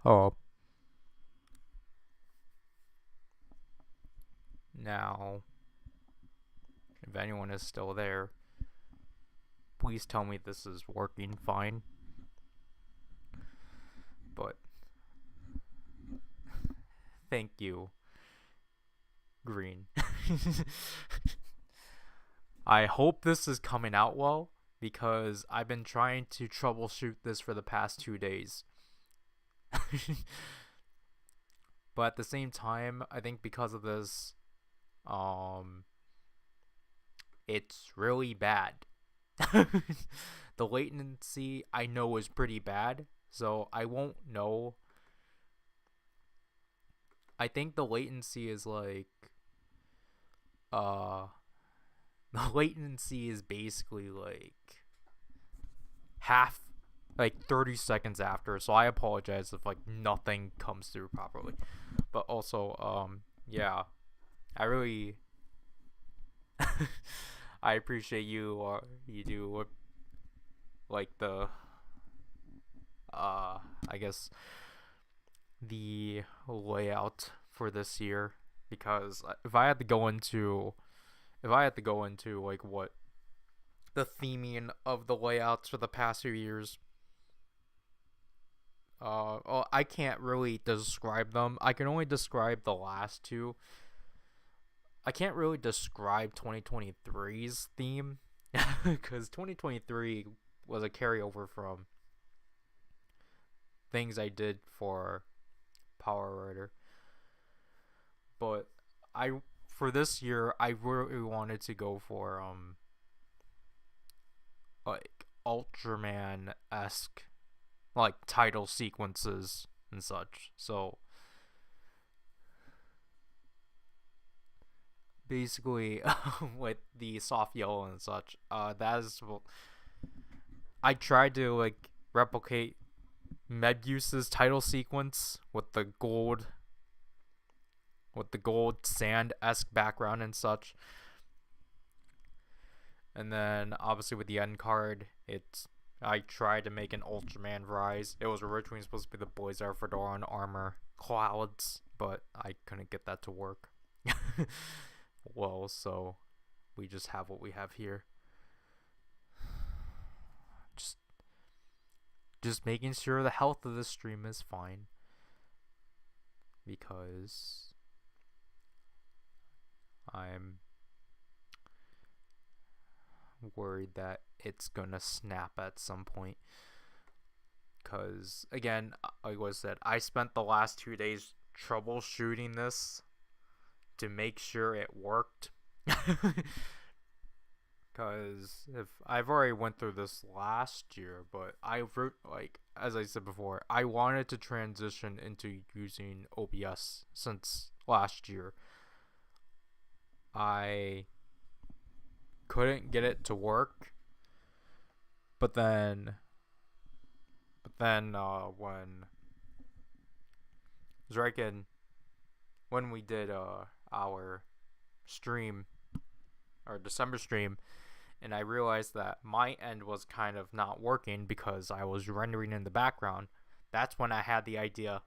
Oh, now, if anyone is still there, please tell me this is working fine. But thank you, Green. I hope this is coming out well because I've been trying to troubleshoot this for the past 2 days. But at the same time, I think because of this, um, it's really bad. The latency I know is pretty bad, so I won't know. I think the latency is like uh the latency is basically like half, like 30 seconds after, so I apologize if like nothing comes through properly. But also yeah, I really I appreciate you do like the I guess the layout for this year, because if I had to go into like what the theming of the layouts for the past few years, well, I can't really describe them. I can only describe the last two. I can't really describe 2023's theme because 2023 was a carryover from things I did for Power Rider. But I for this year I really wanted to go for like Ultraman esque like title sequences and such. So basically, with the soft yellow and such, that is I tried to like replicate Mebius's title sequence with the gold sand esque background and such. And then obviously with the end card, it's I tried to make an Ultraman Rise. It was originally supposed to be the Blazar Fedora and Armor Clouds, but I couldn't get that to work. Well, so we just have what we have here. Just just making sure the health of the stream is fine, because I'm worried that it's gonna snap at some point. Because again, like I said, I spent the last 2 days troubleshooting this to make sure it worked. Because if I've already went through this last year, but I wrote, like as I said before, I wanted to transition into using OBS since last year. I couldn't get it to work, but when Draken when we did our stream, our December stream, and I realized that my end was kind of not working because I was rendering in the background. That's when I had the idea,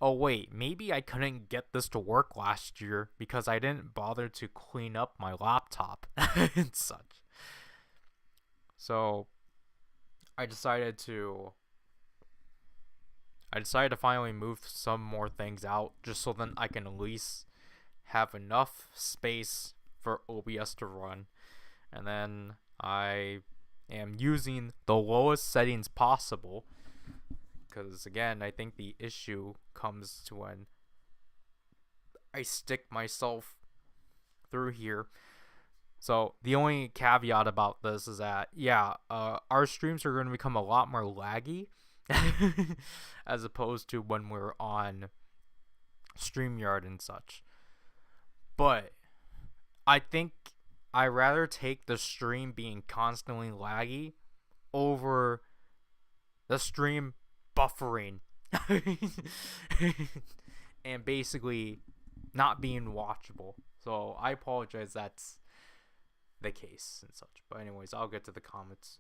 oh wait, maybe I couldn't get this to work last year because I didn't bother to clean up my laptop and such. So I decided to finally move some more things out just so then I can at least have enough space for OBS to run. And then I am using the lowest settings possible, because again, I think the issue comes to when I stick myself through here. So the only caveat about this is that yeah, our streams are going to become a lot more laggy as opposed to when we're on StreamYard and such. But I think I rather take the stream being constantly laggy over the stream buffering and basically not being watchable. So I apologize that's the case and such. But anyways, I'll get to the comments.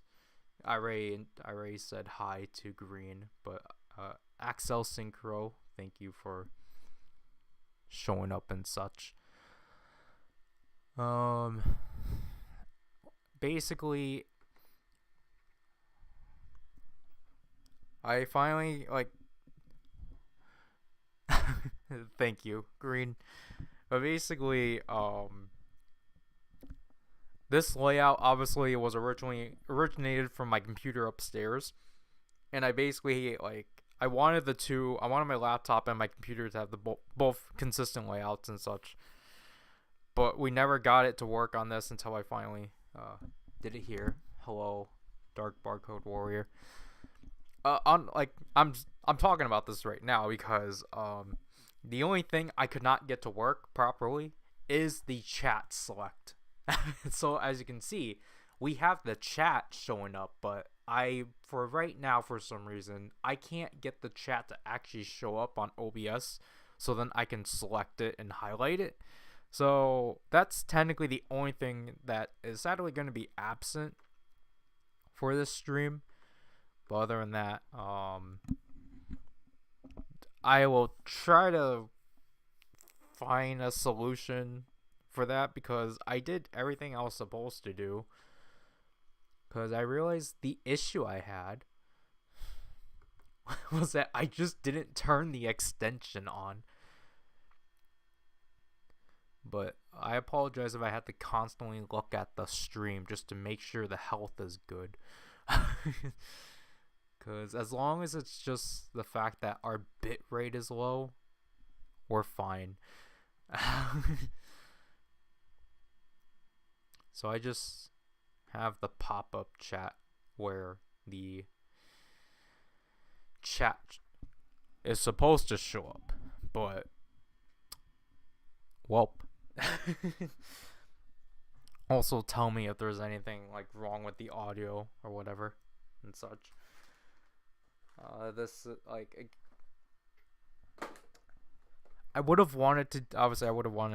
I already said hi to Green, but Axel Synchro, thank you for showing up and such. Basically, I finally thank you, Green. But basically, this layout obviously was originally originated from my computer upstairs, and I basically I wanted my laptop and my computer to have the both consistent layouts and such. But we never got it to work on this until I finally did it here. Hello, Dark Barcode Warrior. I'm talking about this right now because the only thing I could not get to work properly is the chat select. So as you can see, we have the chat showing up, but for right now, for some reason, I can't get the chat to actually show up on OBS, so then I can select it and highlight it. So that's technically the only thing that is sadly going to be absent for this stream. But other than that, I will try to find a solution for that, because I did everything I was supposed to do. Because I realized the issue I had was that I just didn't turn the extension on. But I apologize if I had to constantly look at the stream just to make sure the health is good. Because as long as it's just the fact that our bit rate is low, we're fine. So I just have the pop-up chat where the chat is supposed to show up, but welp. Also tell me if there's anything wrong with the audio or whatever and such. I would have wanted to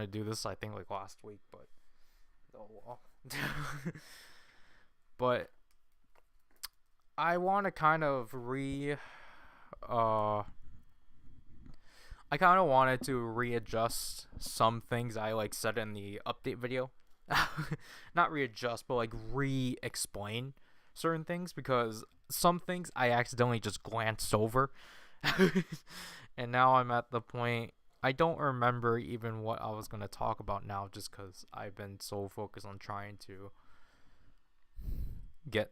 do this, I think, last week, but oh well. But I want to kind of I kind of wanted to readjust some things I said in the update video. Not readjust, but re-explain certain things, because some things I accidentally just glanced over. And now I'm at the point I don't remember even what I was going to talk about now, just because I've been so focused on trying to get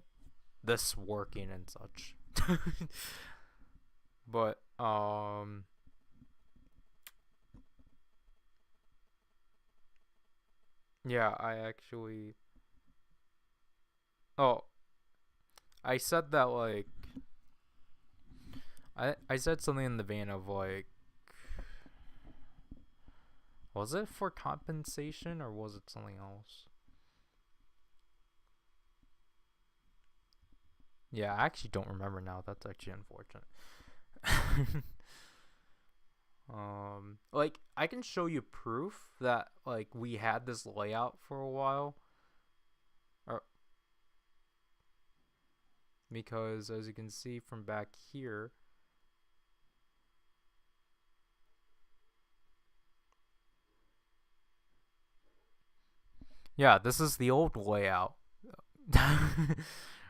this working and such. But yeah, I said that I said something in the vein of was it for compensation or was it something else? Yeah, I actually don't remember now. That's actually unfortunate. I can show you proof that we had this layout for a while, because as you can see from back here, yeah, this is the old layout.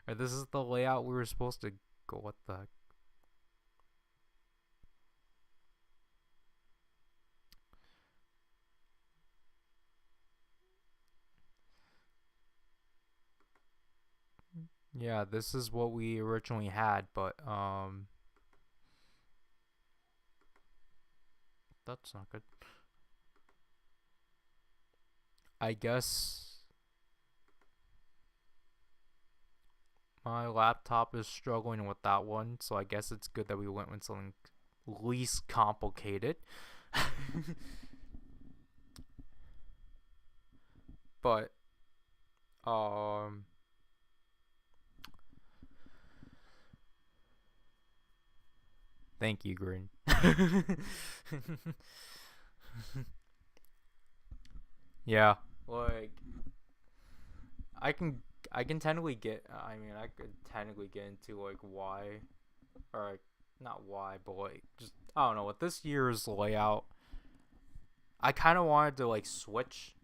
Or this is the layout we were supposed to go. What the heck? Yeah, this is what we originally had, but that's not good. I guess my laptop is struggling with that one, so I guess it's good that we went with something least complicated. But thank you, Green. Yeah, I can technically get. I mean, I could technically get into why, or not why, but like just I don't know, with this year's layout, I kind of wanted to like switch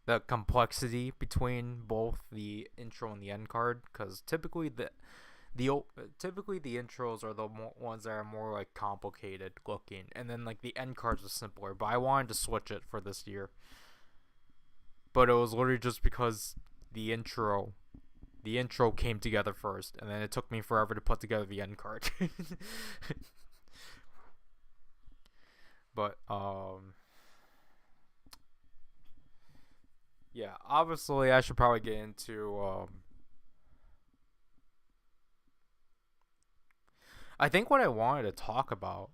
the complexity between both the intro and the end card, because typically the intros are the ones that are more like complicated looking, and then like the end cards are simpler. But I wanted to switch it for this year, but it was literally just because the intro the intro came together first, and then it took me forever to put together the end card. But yeah, obviously I should probably get into I think what I wanted to talk about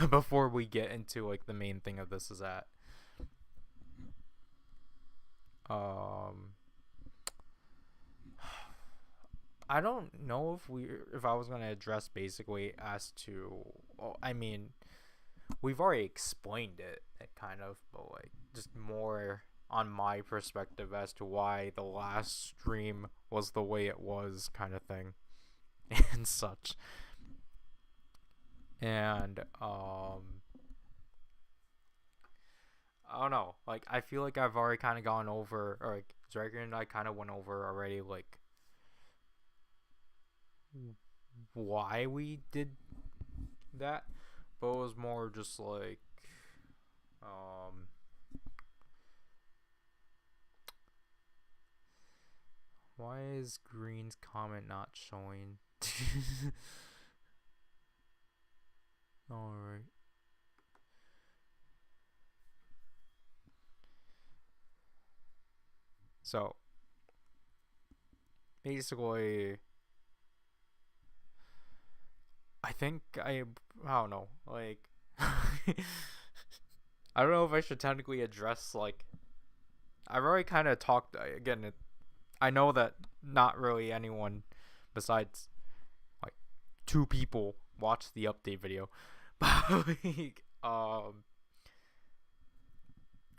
before we get into like the main thing of this is that um I don't know if I was going to address basically as to well, I mean, we've already explained it kind of, but like just more on my perspective as to why the last stream was the way it was kind of thing and such. And I don't know, like I feel like I've already kind of gone over, or like Dragon and I kind of went over already, like why we did that, but it was more just like um why is Green's comment not showing? All right. So basically, I don't know, like I don't know if I should technically address like I've already kind of talked again. I know that not really anyone besides like two people watched the update video, but like, I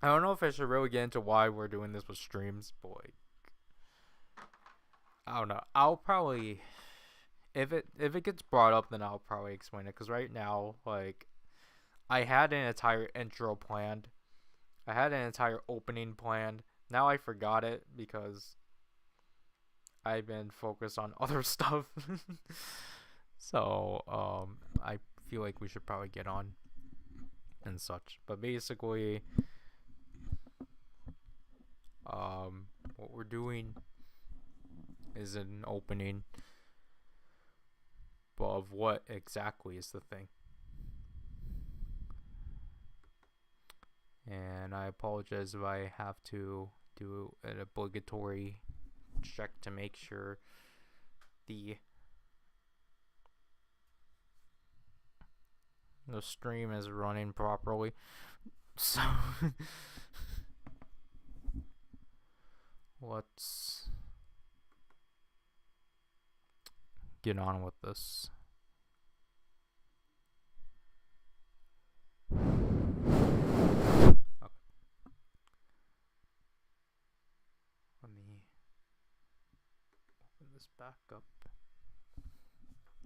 don't know if I should really get into why we're doing this with streams, but like I don't know. I'll probably if it gets brought up, then I'll probably explain it. Cause right now, like I had an entire intro planned, I had an entire opening planned. Now I forgot it because I've been focused on other stuff. So I feel like we should probably get on and such. But basically, what we're doing is an opening. But of what exactly is the thing? And I apologize if I have to do an obligatory check to make sure the stream is running properly. So let's get on with this. Okay. Let me open this back up.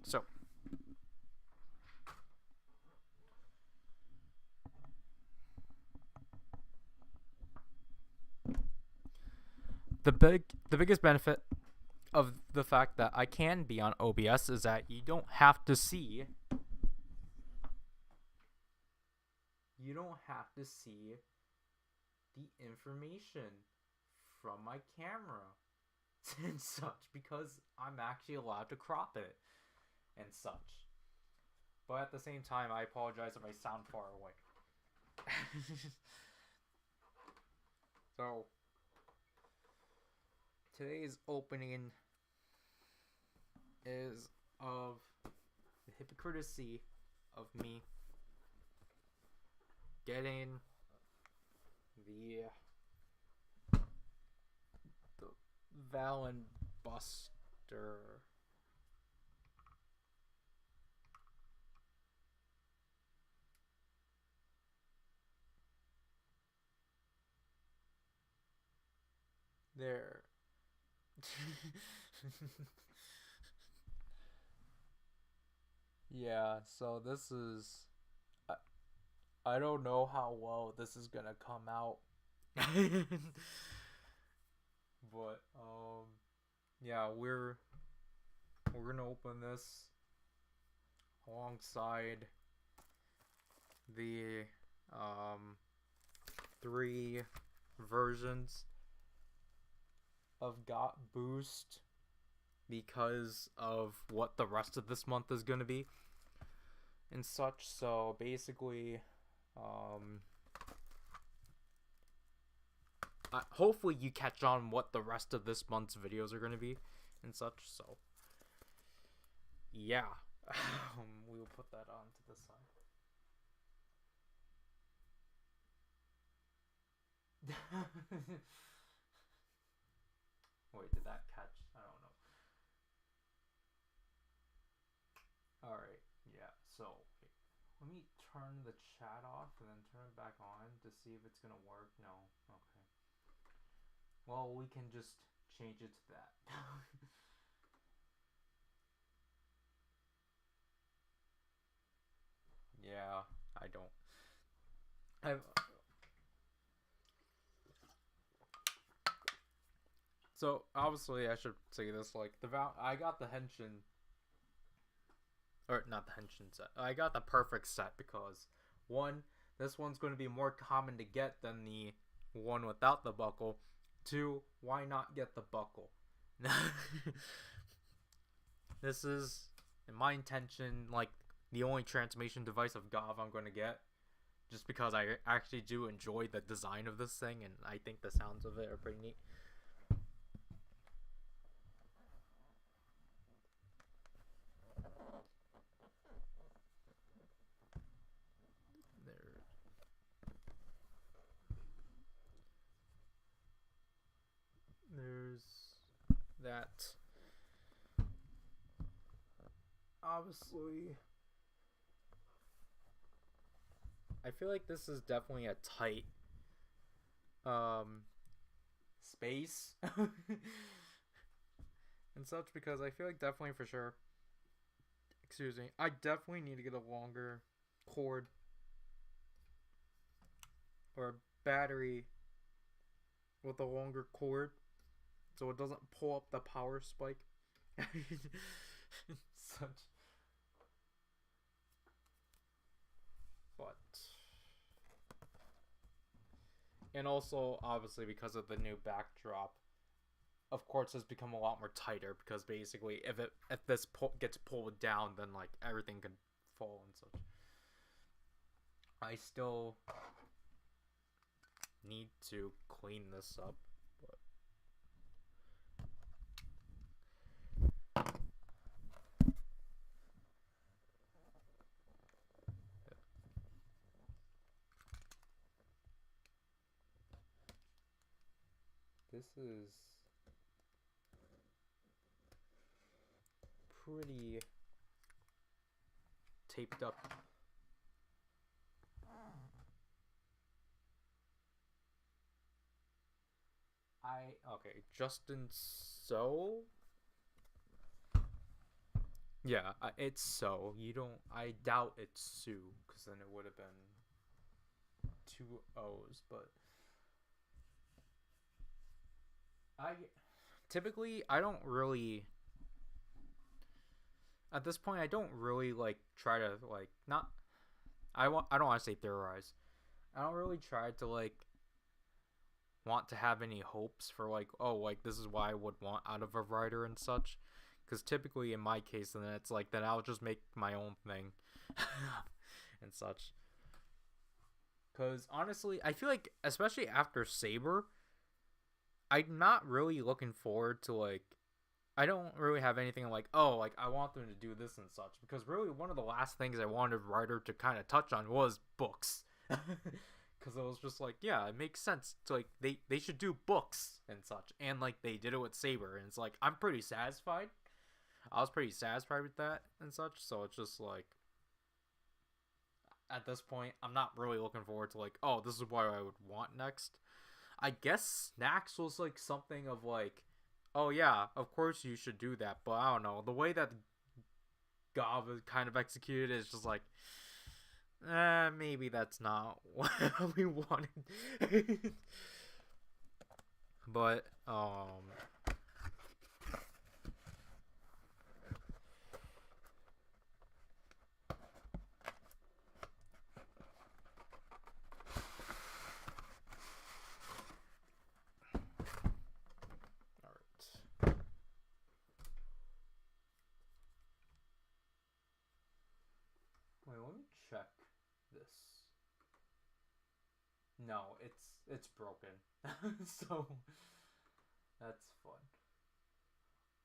So the biggest benefit of the fact that I can be on OBS is that you don't have to see the information from my camera and such, because I'm actually allowed to crop it and such. But at the same time, I apologize if I sound far away. So today's opening is of the hypocrisy of me getting the Valen Buster. There. Yeah, so this is I, I don't know how well this is gonna come out. But yeah, we're gonna open this alongside the um three versions of Got Boost because of what the rest of this month is gonna be and such. So basically, um, hopefully you catch on what the rest of this month's videos are gonna be and such. So yeah, we will put that on to the side. Wait, did that catch? I don't know. Alright, yeah, so wait, let me turn the chat off and then turn it back on to see if it's gonna work. No, okay. Well, we can just change it to that. Yeah, I don't. I've. So obviously, I should say this. Like I got the Henshin, or not the Henshin set. I got the perfect set because one, this one's going to be more common to get than the one without the buckle. Two, why not get the buckle? This is, in my intention, like the only transformation device of Gav I'm going to get, just because I actually do enjoy the design of this thing and I think the sounds of it are pretty neat. There. There's that. Obviously, I feel like this is definitely a tight space and such because I feel like definitely for sure, excuse me, I definitely need to get a longer cord or a battery with a longer cord so it doesn't pull up the power spike. Such. But. And also, obviously, because of the new backdrop, of course, has become a lot more tighter because basically, if this gets pulled down, then like everything can fall and such. I still need to clean this up, but this is pretty taped up. Okay, Justin So. Yeah, it's So. You don't. I doubt it's Sue, because then it would have been two O's. But I typically I don't really. At this point, I don't really like try to like not. I don't want to say theorize. I don't really try to like want to have any hopes for like, oh, like this is what I would want out of a writer and such, because typically in my case then it's like then I'll just make my own thing and such, because honestly I feel like especially after Saber I'm not really looking forward to like I don't really have anything like, oh, like I want them to do this and such, because really one of the last things I wanted writer to kind of touch on was books. Because it was just like, yeah, it makes sense to like they should do books and such, and like they did it with Saber, and it's like I'm pretty satisfied. I was pretty satisfied with that and such, so it's just like at this point I'm not really looking forward to like, oh, this is what I would want next. I guess Snacks was like something of like, oh yeah, of course you should do that, but I don't know, the way that Gava kind of executed is just like, maybe that's not what we wanted. But alright. Wait, let me check this. No, it's broken. So that's fun.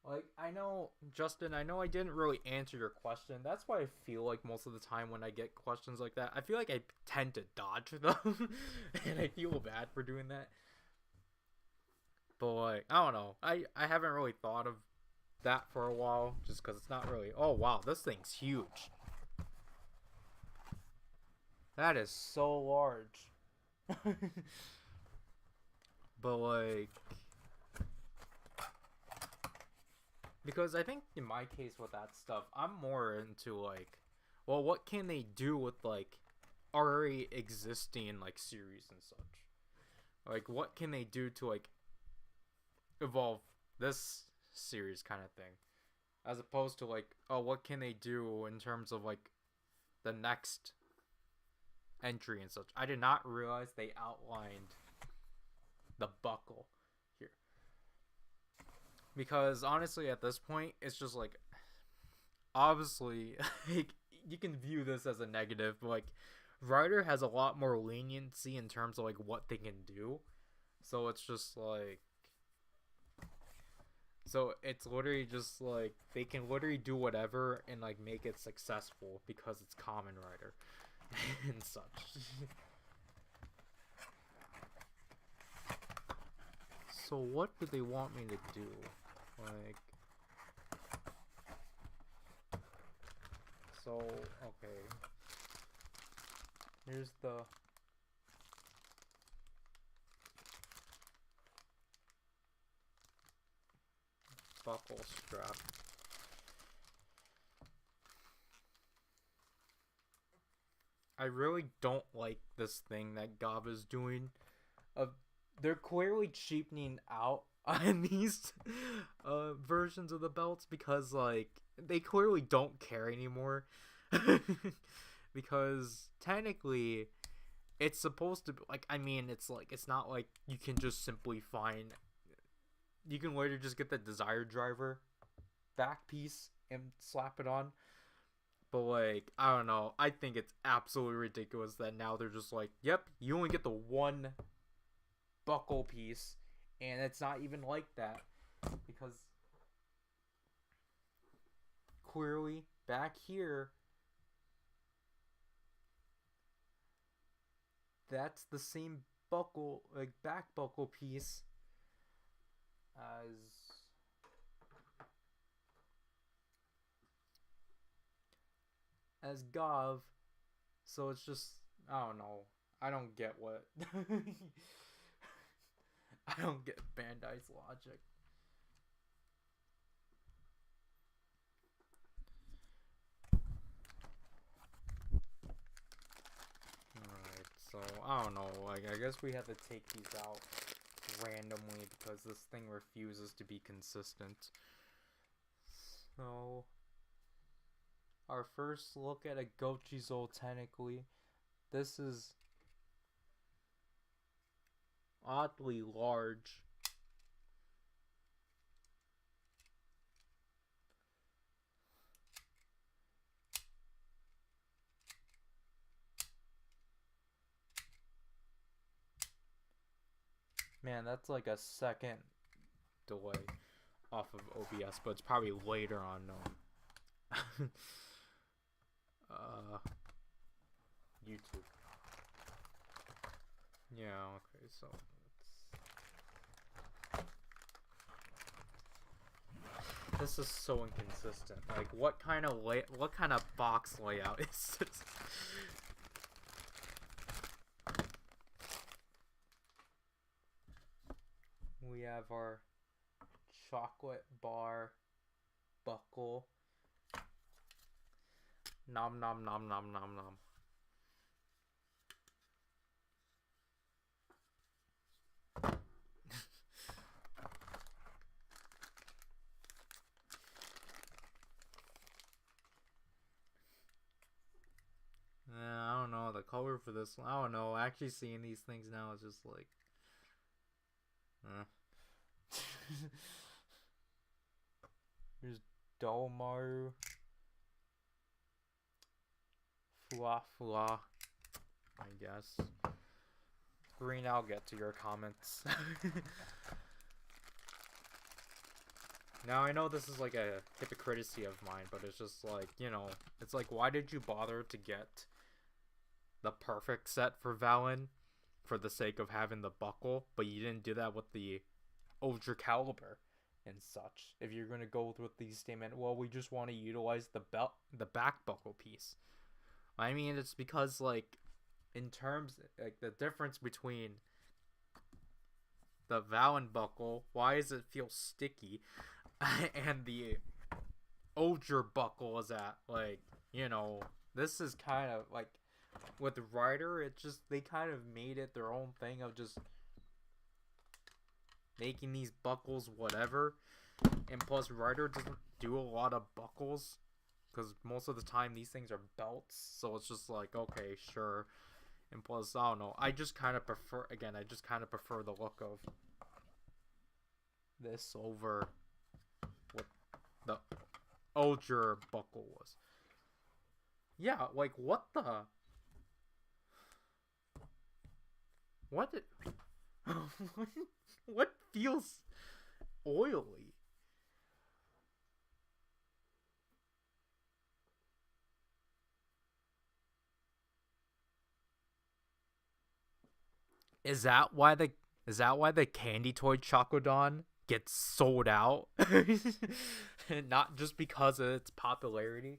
Like, I know, Justin, I know I didn't really answer your question. That's why I feel like most of the time when I get questions like that, I feel like I tend to dodge them. And I feel bad for doing that. But, like, I don't know. I haven't really thought of that for a while, just because it's not really... Oh, wow, this thing's huge. That is so large. But, like... Because I think in my case with that stuff, I'm more into like, well, what can they do with like already existing like series and such? Like, what can they do to like evolve this series kind of thing, as opposed to like, oh, what can they do in terms of like the next entry and such? I did not realize they outlined the buckle here. Because honestly, at this point, it's just like, obviously, like, you can view this as a negative, but like, Ryder has a lot more leniency in terms of like what they can do. So it's just like, so it's literally just like they can literally do whatever and like make it successful because it's Kamen Rider and such. So what do they want me to do? Like, so, okay. Here's the... buckle strap. I really don't like this thing that Gava's doing. They're clearly cheapening out on these versions of the belts because like they clearly don't care anymore. Because technically it's supposed to be like, I mean, it's like, it's not like you can just simply find, you can later just get the Desire Driver back piece and slap it on. But like, I don't know, I think it's absolutely ridiculous that now they're just like, yep, you only get the one buckle piece, and it's not even like that, because clearly back here that's the same buckle, like back buckle piece as Gav. So it's just, I don't know, I don't get what I don't get Bandai's logic. Alright, so I don't know, like, I guess we have to take these out randomly because this thing refuses to be consistent. So our first look at a Gochizo, technically, this is oddly large. Man, that's like a second delay off of OBS, but it's probably later on. No. YouTube. Yeah, okay, so this is so inconsistent. Like, what kind of box layout is this? We have our chocolate bar buckle. Nom nom nom nom nom nom. I don't know, the color for this one, I don't know, actually seeing these things now is just like Here's Dolmaru. Fla Fla, I guess. Green, I'll get to your comments. Now, I know this is like a hypocrisy of mine, but it's just like, you know, it's like, why did you bother to get the perfect set for Valen for the sake of having the buckle, but you didn't do that with the Ultra Caliber and such? If you're gonna go with these statement, well, we just want to utilize the back buckle piece. I mean, it's because, like, in terms, like, the difference between the Valen buckle, why does it feel sticky, and the Ultra buckle is that, like, you know, this is kind of, like, with Ryder, it just, they kind of made it their own thing of just making these buckles whatever, and plus Ryder doesn't do a lot of buckles, because most of the time these things are belts, so it's just like, okay, sure. And plus, I don't know, I just kind of prefer, again, I just kind of prefer the look of this over what the Ultra buckle was. Yeah, like, what the... What did... What feels oily? Is that why the candy toy Chocodon gets sold out? Not just because of its popularity.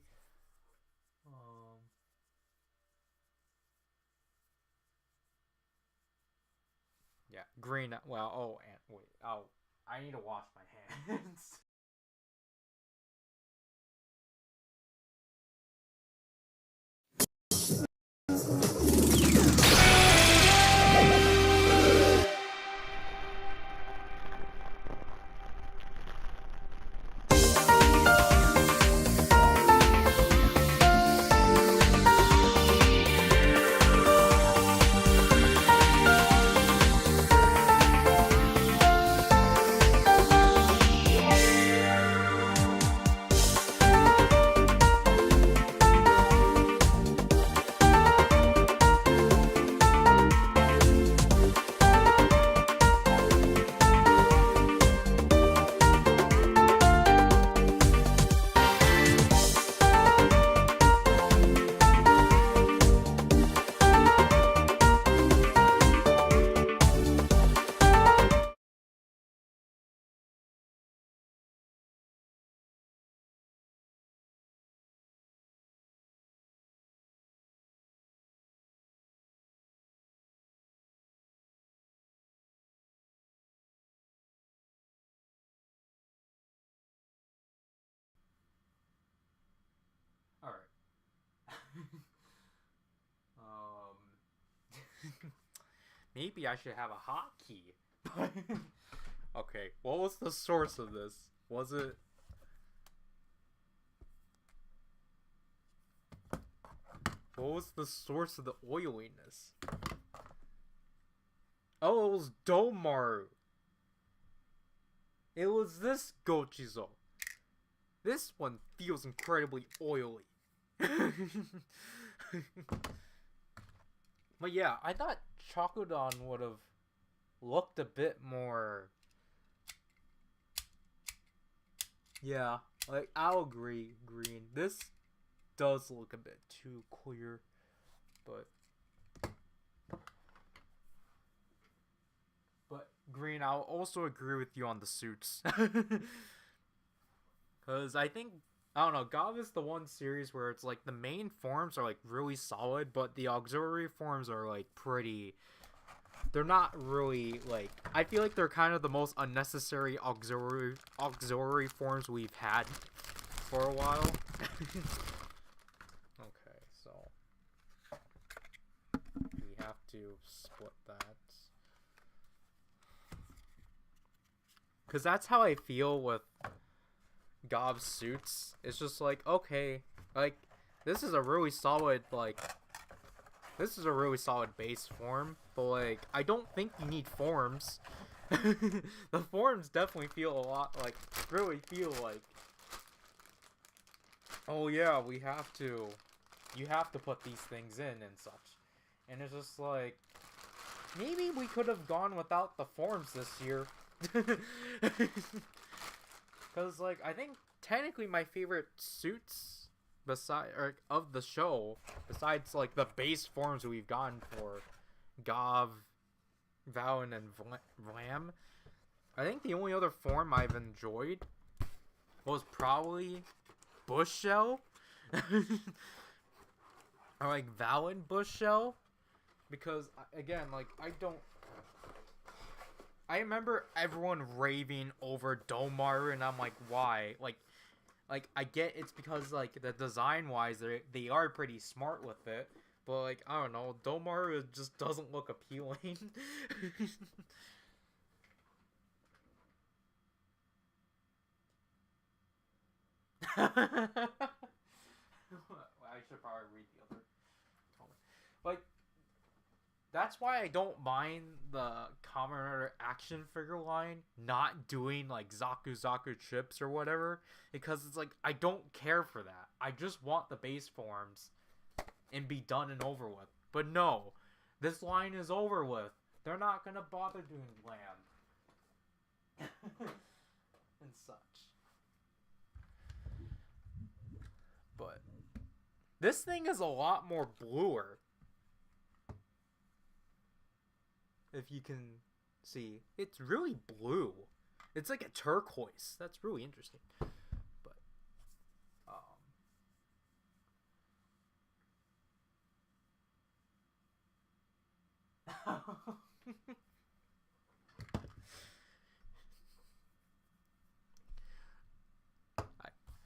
Yeah, green. Well, oh, and wait. Oh, I need to wash my hands. All right. Maybe I should have a hotkey. Okay, what was the source of this? Was it... What was the source of the oiliness? Oh, it was Domaru. It was this Gochizo. This one feels incredibly oily. But yeah, I thought Chocodon would have looked a bit more... Yeah, like, I'll agree, Green. This does look a bit too clear, but Green, I'll also agree with you on the suits. Because I think, I don't know, GOV is the one series where it's like the main forms are like really solid, but the auxiliary forms are like pretty... They're not really, like... I feel like they're kind of the most unnecessary auxiliary forms we've had for a while. to split that. Because that's how I feel with Gob's suits. It's just like, okay, like, this is a really solid, like, this is a really solid base form, but, like, I don't think you need forms. The forms definitely feel a lot, like, really feel like, oh yeah, you have to put these things in and such. And it's just like, maybe we could have gone without the forms this year. Because, like, I think technically my favorite suits of the show, besides, like, the base forms we've gotten for Gov, Valen, and Vlam, I think the only other form I've enjoyed was probably Bushell. Or, like, Valen Bushell. Because, again, like, I remember everyone raving over Domaru, and I'm like, why? Like, I get it's because, like, the design-wise, they are pretty smart with it. But, like, I don't know, Domaru just doesn't look appealing. I should probably read the other comment. Like, that's why I don't mind the Kamen Rider action figure line not doing, like, Zaku Zaku chips or whatever. Because it's like, I don't care for that. I just want the base forms and be done and over with. But no, this line is over with. They're not gonna bother doing land. And such. But this thing is a lot more bluer. If you can see, it's really blue. It's like a turquoise. That's really interesting. But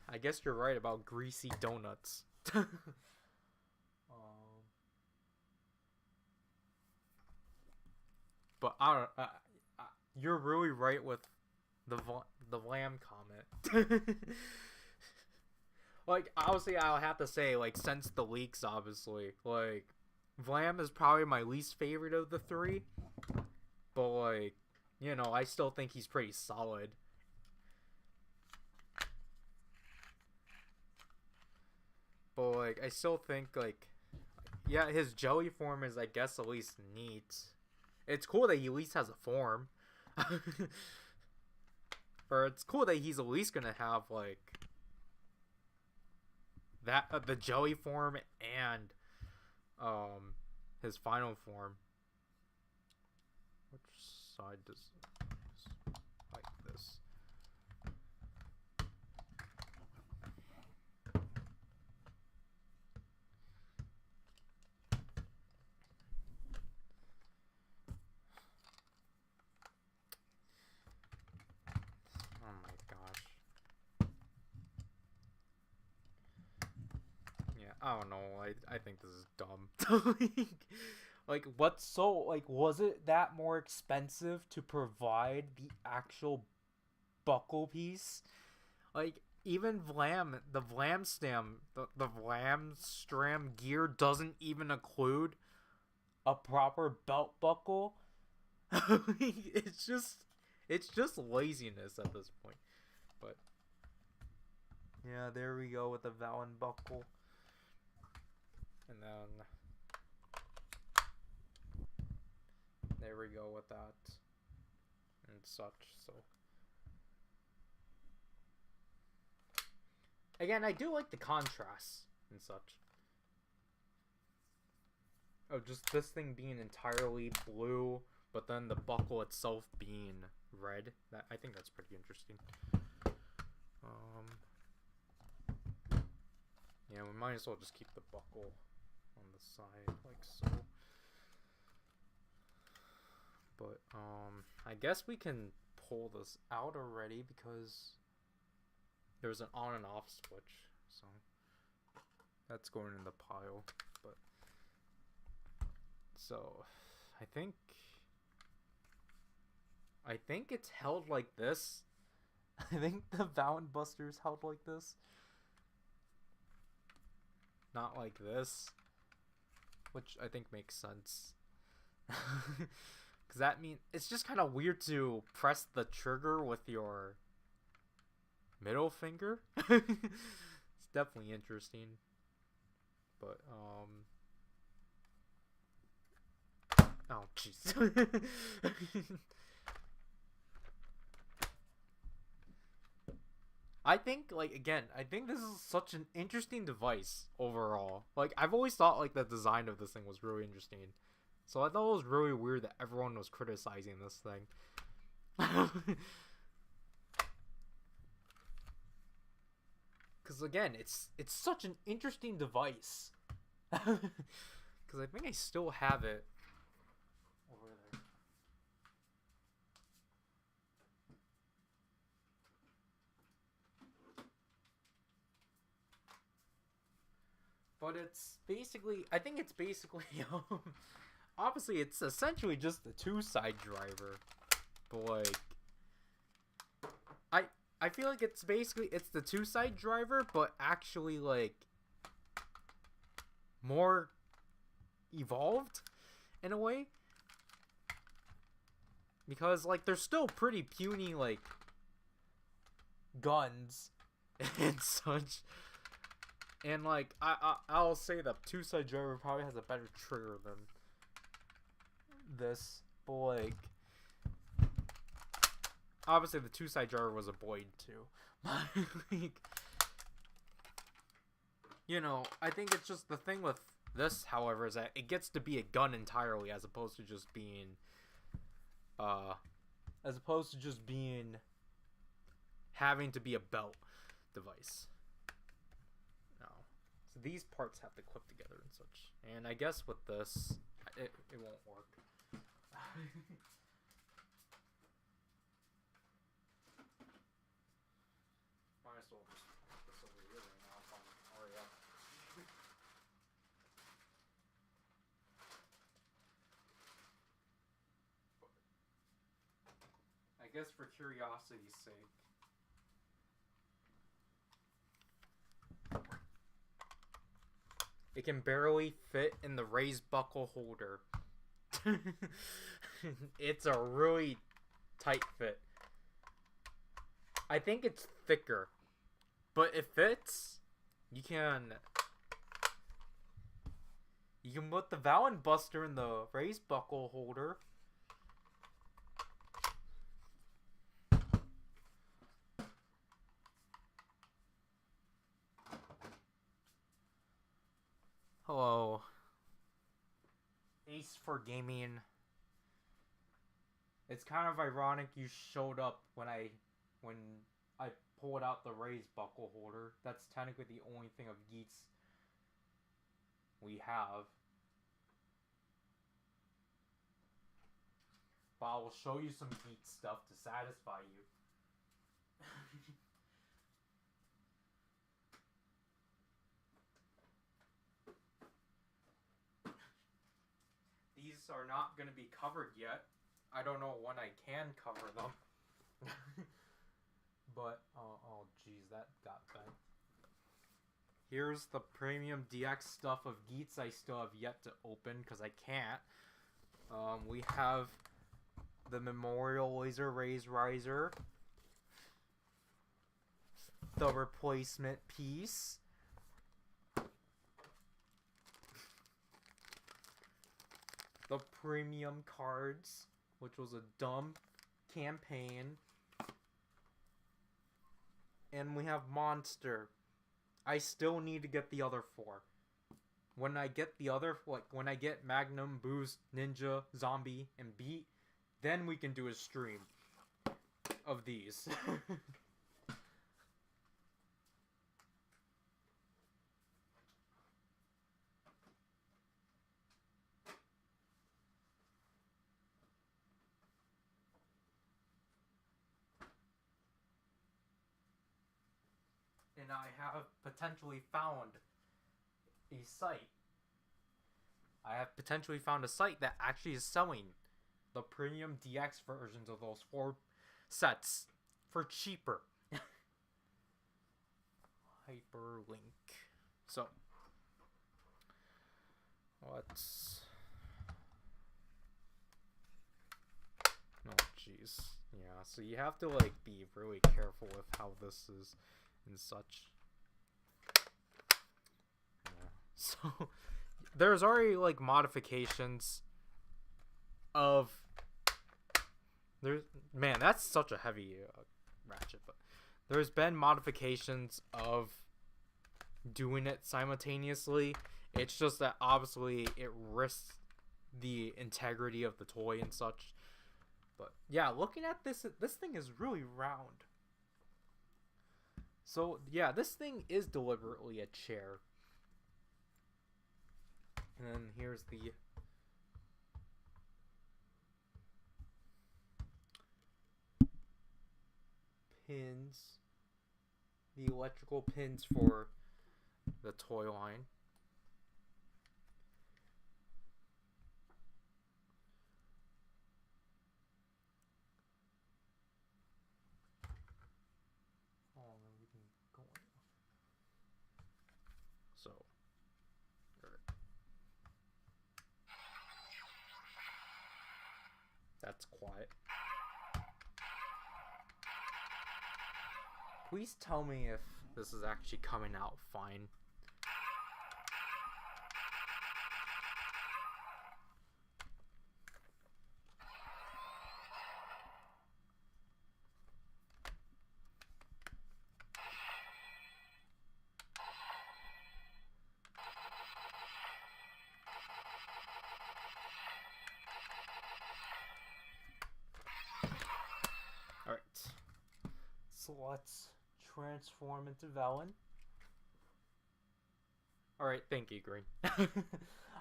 I guess you're right about greasy donuts. But I don't. You're really right with the lamb comment. Like, obviously, I'll have to say, like, since the leaks, obviously, like, Vlam is probably my least favorite of the three. But, like, you know, I still think he's pretty solid. But, like, I still think, like, yeah, his jelly form is, I guess, at least neat. It's cool that he at least has a form. Or it's cool that he's at least gonna have, like, that the jelly form and his final form. Which side does like this? Oh my gosh. Yeah, I don't know. I think this is dumb. Like, what's so, like, was it that more expensive to provide the actual buckle piece? Like, even Vlam, the Vlamstam, the Vlamstram gear doesn't even include a proper belt buckle. it's just laziness at this point. But yeah, there we go with the Valen buckle. And then there we go with that and such. So again, I do like the contrasts and such. Oh, just this thing being entirely blue, but then the buckle itself being red. I think that's pretty interesting. Yeah, we might as well just keep the buckle on the side like so. But I guess we can pull this out already because there's an on and off switch, so that's going in the pile. But So, I think it's held like this. I think the Valen Buster is held like this. Not like this. Which I think makes sense. Because that means it's just kind of weird to press the trigger with your middle finger. It's definitely interesting. But, oh, jeez. I think, like, again, I think this is such an interesting device overall. Like, I've always thought, like, the design of this thing was really interesting. So I thought it was really weird that everyone was criticizing this thing. Because, again, it's such an interesting device. Because I think I still have it over there. But it's basically, I think it's basically, obviously it's essentially just the two-side driver. But like, I feel like it's basically, it's the two-side driver, but actually like, more evolved in a way. Because like, they're still pretty puny like, guns and such. And like I'll say the two-side driver probably has a better trigger than this, but like obviously the two-side driver was a Boyd too. Like, you know, I think it's just the thing with this, however, is that it gets to be a gun entirely as opposed to just being having to be a belt device. So these parts have to clip together and such. And I guess with this, it won't work. Might as well just put this over here right now if I'm already up. I guess for curiosity's sake. It can barely fit in the raised buckle holder. It's a really tight fit. I think it's thicker, but it fits. You can put the Valen Buster in the raised buckle holder. Hello. Ace for Gaming. It's kind of ironic you showed up when I pulled out the raised buckle holder. That's technically the only thing of Geats we have. But I will show you some Geats stuff to satisfy you. These are not going to be covered yet. I don't know when I can cover them. But, oh geez, that got bent. Here's the premium DX stuff of Geats I still have yet to open because I can't. We have the Memorial Laser Raise Riser. The replacement piece. The premium cards, which was a dumb campaign. And we have Monster. I still need to get the other 4. When I get the other, like, when I get Magnum, Boost, Ninja, Zombie, and Beat, then we can do a stream of these. And I have potentially found a site. I have potentially found a site that actually is selling the premium DX versions of those 4 sets for cheaper. Hyperlink. So, let's... Oh, jeez. Yeah, so you have to, like, be really careful with how this is and such. Yeah. So, there's already, like, modifications of... Man, that's such a heavy ratchet, but there's been modifications of doing it simultaneously. It's just that obviously it risks the integrity of the toy and such. But yeah, looking at this thing is really round. So yeah, this thing is deliberately a chair. And then here's the pins, the electrical pins for the toy line. So, that's quiet. Please tell me if this is actually coming out fine. Alright. So let's transform into Velen. Alright, thank you, Green.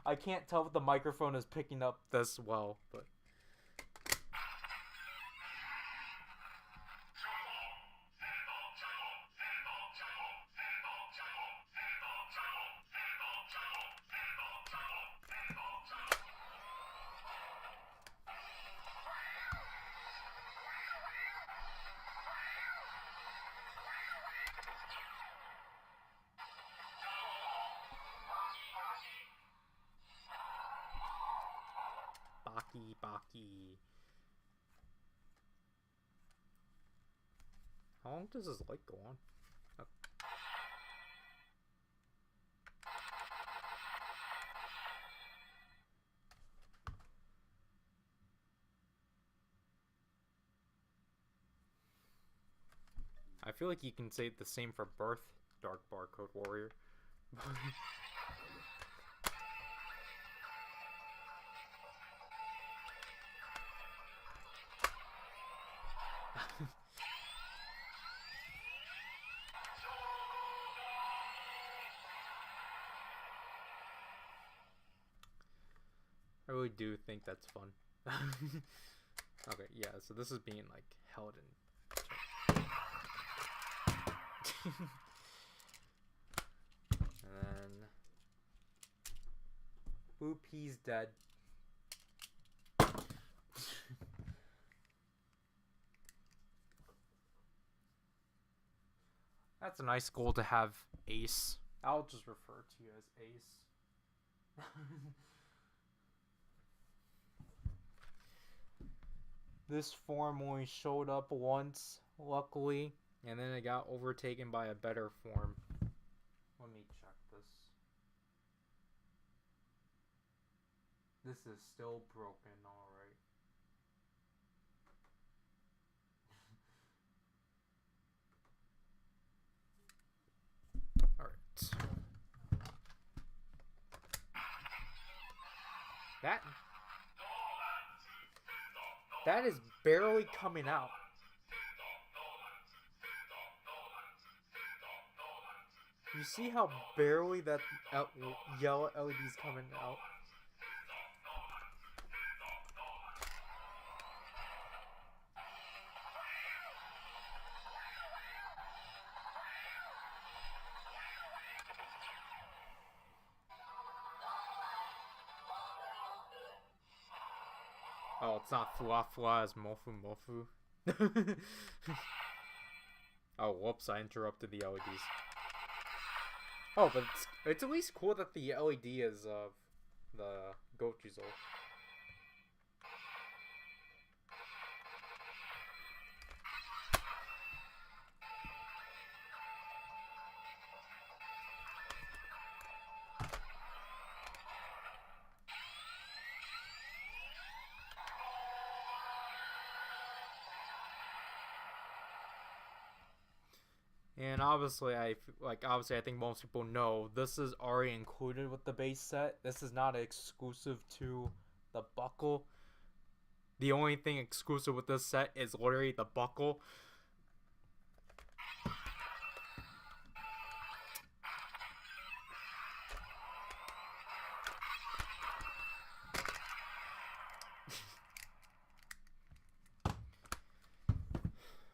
I can't tell if the microphone is picking up this well, but... Baki. How long does this light go on? Oh. I feel like you can say the same for Birth, Dark Barcode Warrior. I really do think that's fun. Okay, yeah, so this is being, like, held in... And then... Boop, he's dead. That's a nice goal to have, Ace. I'll just refer to you as Ace. This form only showed up once, luckily, and then it got overtaken by a better form. Let me check this. This is still broken, alright. Alright. That is barely coming out. You see how barely that yellow LED is coming out? Oh, it's not Fla Fla, it's Mofu Mofu. Oh, whoops, I interrupted the LEDs. Oh, but it's at least cool that the LED is the Gochizo. And obviously, I think most people know this is already included with the base set. This is not exclusive to the buckle. The only thing exclusive with this set is literally the buckle.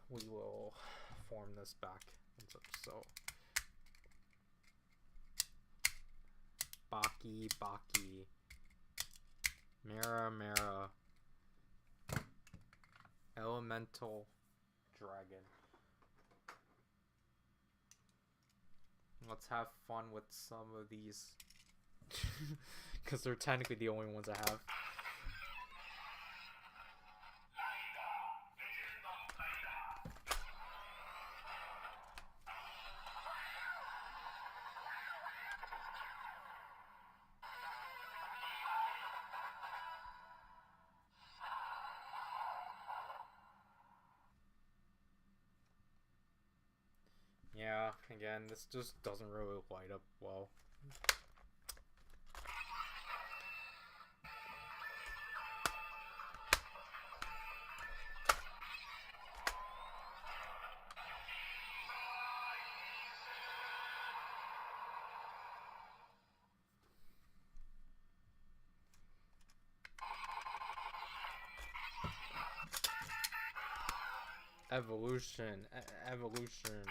We will form this back into so. Baki, Baki. Mera, Mera. Elemental Dragon. Let's have fun with some of these. Because they're technically the only ones I have. Yeah, again, this just doesn't really light up well. Evolution, evolution.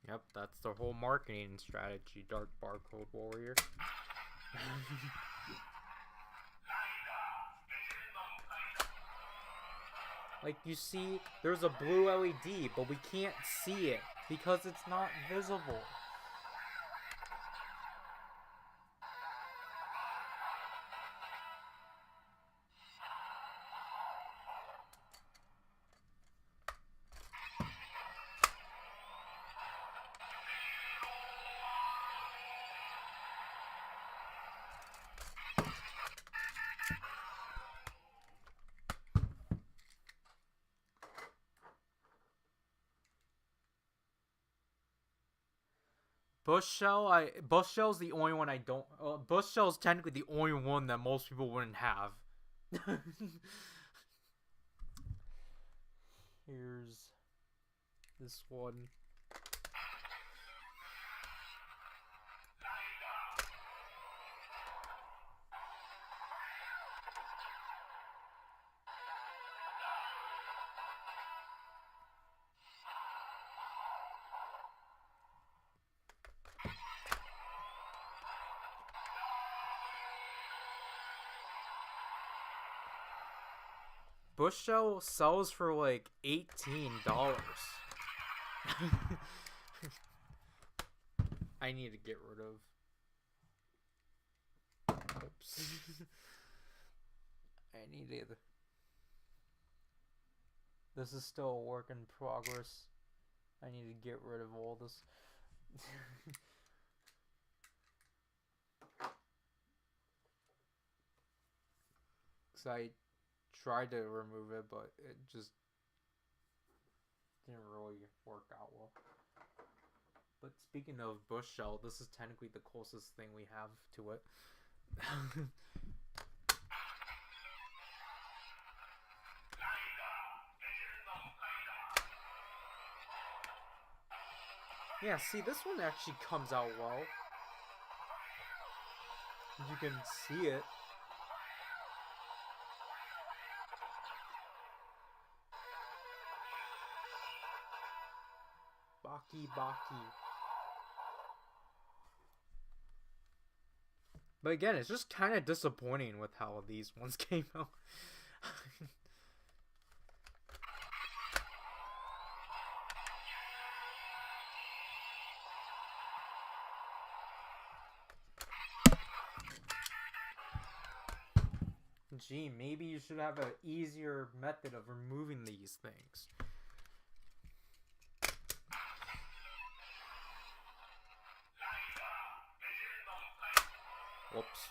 Yep, that's the whole marketing strategy, Dark Barcode Warrior. Like, you see, there's a blue LED, but we can't see it because it's not visible. Bush Shell's the only one I don't. Bush Shell's technically the only one that most people wouldn't have. Here's this one. Bush Shell sells for like $18. I need to get rid of. Oops. I need to. This is still a work in progress. I need to get rid of all this. Cause I tried to remove it, but it just didn't really work out well. But speaking of Bush Shell, this is technically the closest thing we have to it. Yeah, see, this one actually comes out well. You can see it. Baki Baki. But again, it's just kind of disappointing with how these ones came out. Gee, maybe you should have an easier method of removing these things. Whoops.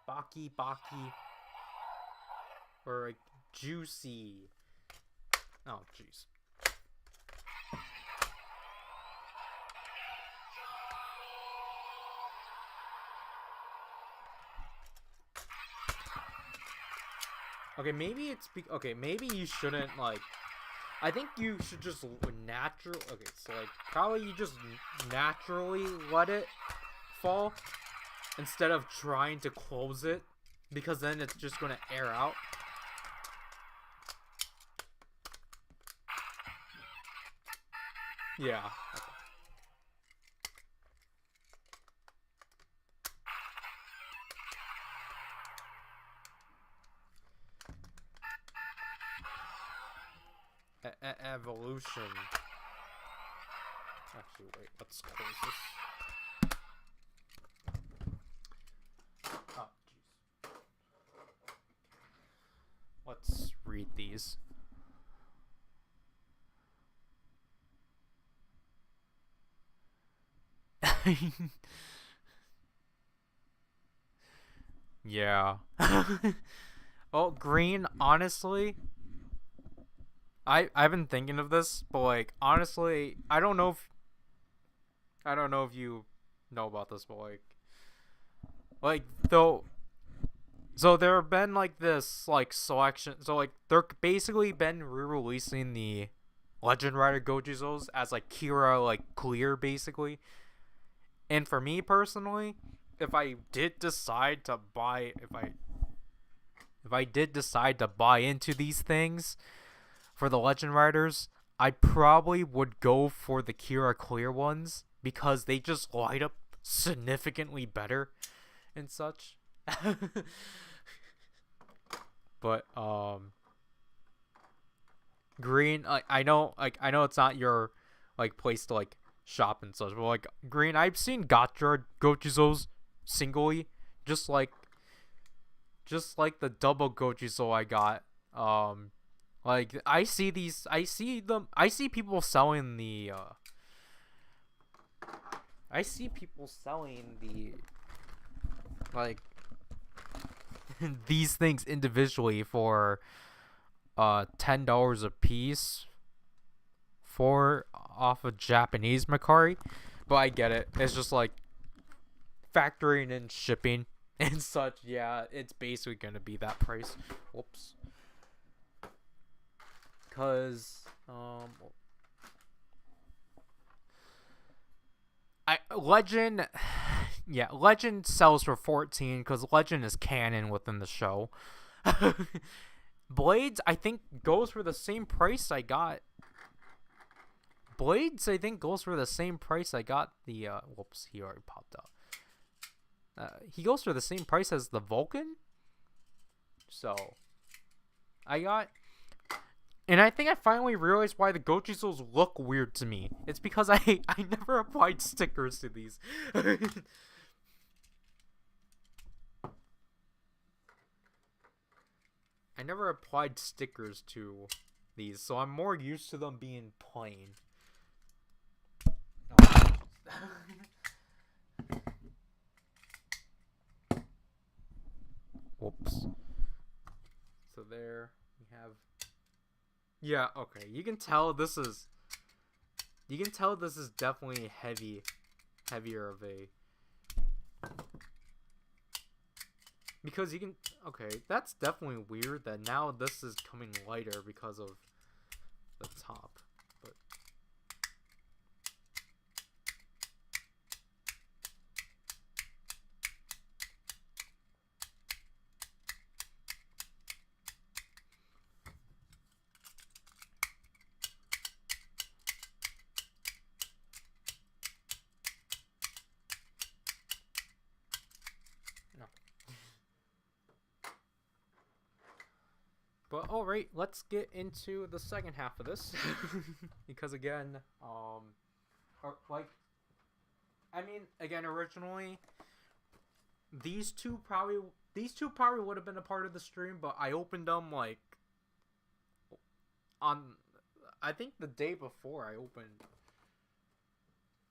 Baki Baki. Or like Juicy. Oh, jeez. Okay, maybe it's okay. Maybe you shouldn't like. I think you should just natural. Okay, so like probably you just naturally let it fall instead of trying to close it, because then it's just gonna air out. Yeah. Evolution. Actually, wait. Let's close this. Oh, jeez. Let's read these. Yeah. Oh, green, honestly, I've been thinking of this, but like honestly, I don't know if you know about this, but like though so there have been like this like selection, so like they're basically been re-releasing the Legend Rider Gojizos as like Kira like clear basically. And for me personally, if I did decide to buy into these things for the Legend Riders, I probably would go for the Kira Clear ones because they just light up significantly better and such. But green, I know it's not your like place to like shop and such, but like green, I've seen Gacha Gojizos singly, just like the double Gojizo I got. Like I see people selling the like these things individually for $10 a piece for off of Japanese Mercari. But I get it. It's just like factoring in shipping and such. Yeah, it's basically gonna be that price. Whoops. Cause Legend, yeah, Legend sells for 14 because Legend is canon within the show. Blades, I think, goes for the same price I got. Blades, I think, goes for the same price I got the. Whoops, he already popped up. He goes for the same price as the Vulcan. So, I got. And I think I finally realized why the Gojizos look weird to me. It's because I never applied stickers to these. I never applied stickers to these, so I'm more used to them being plain. Whoops. So there we have. Yeah, okay. You can tell this is definitely heavier of a. Because you can. Okay, that's definitely weird that now this is coming lighter because of But alright, let's get into the second half of this. Because again, originally these two probably would have been a part of the stream, but I opened them like on, I think the day before I opened.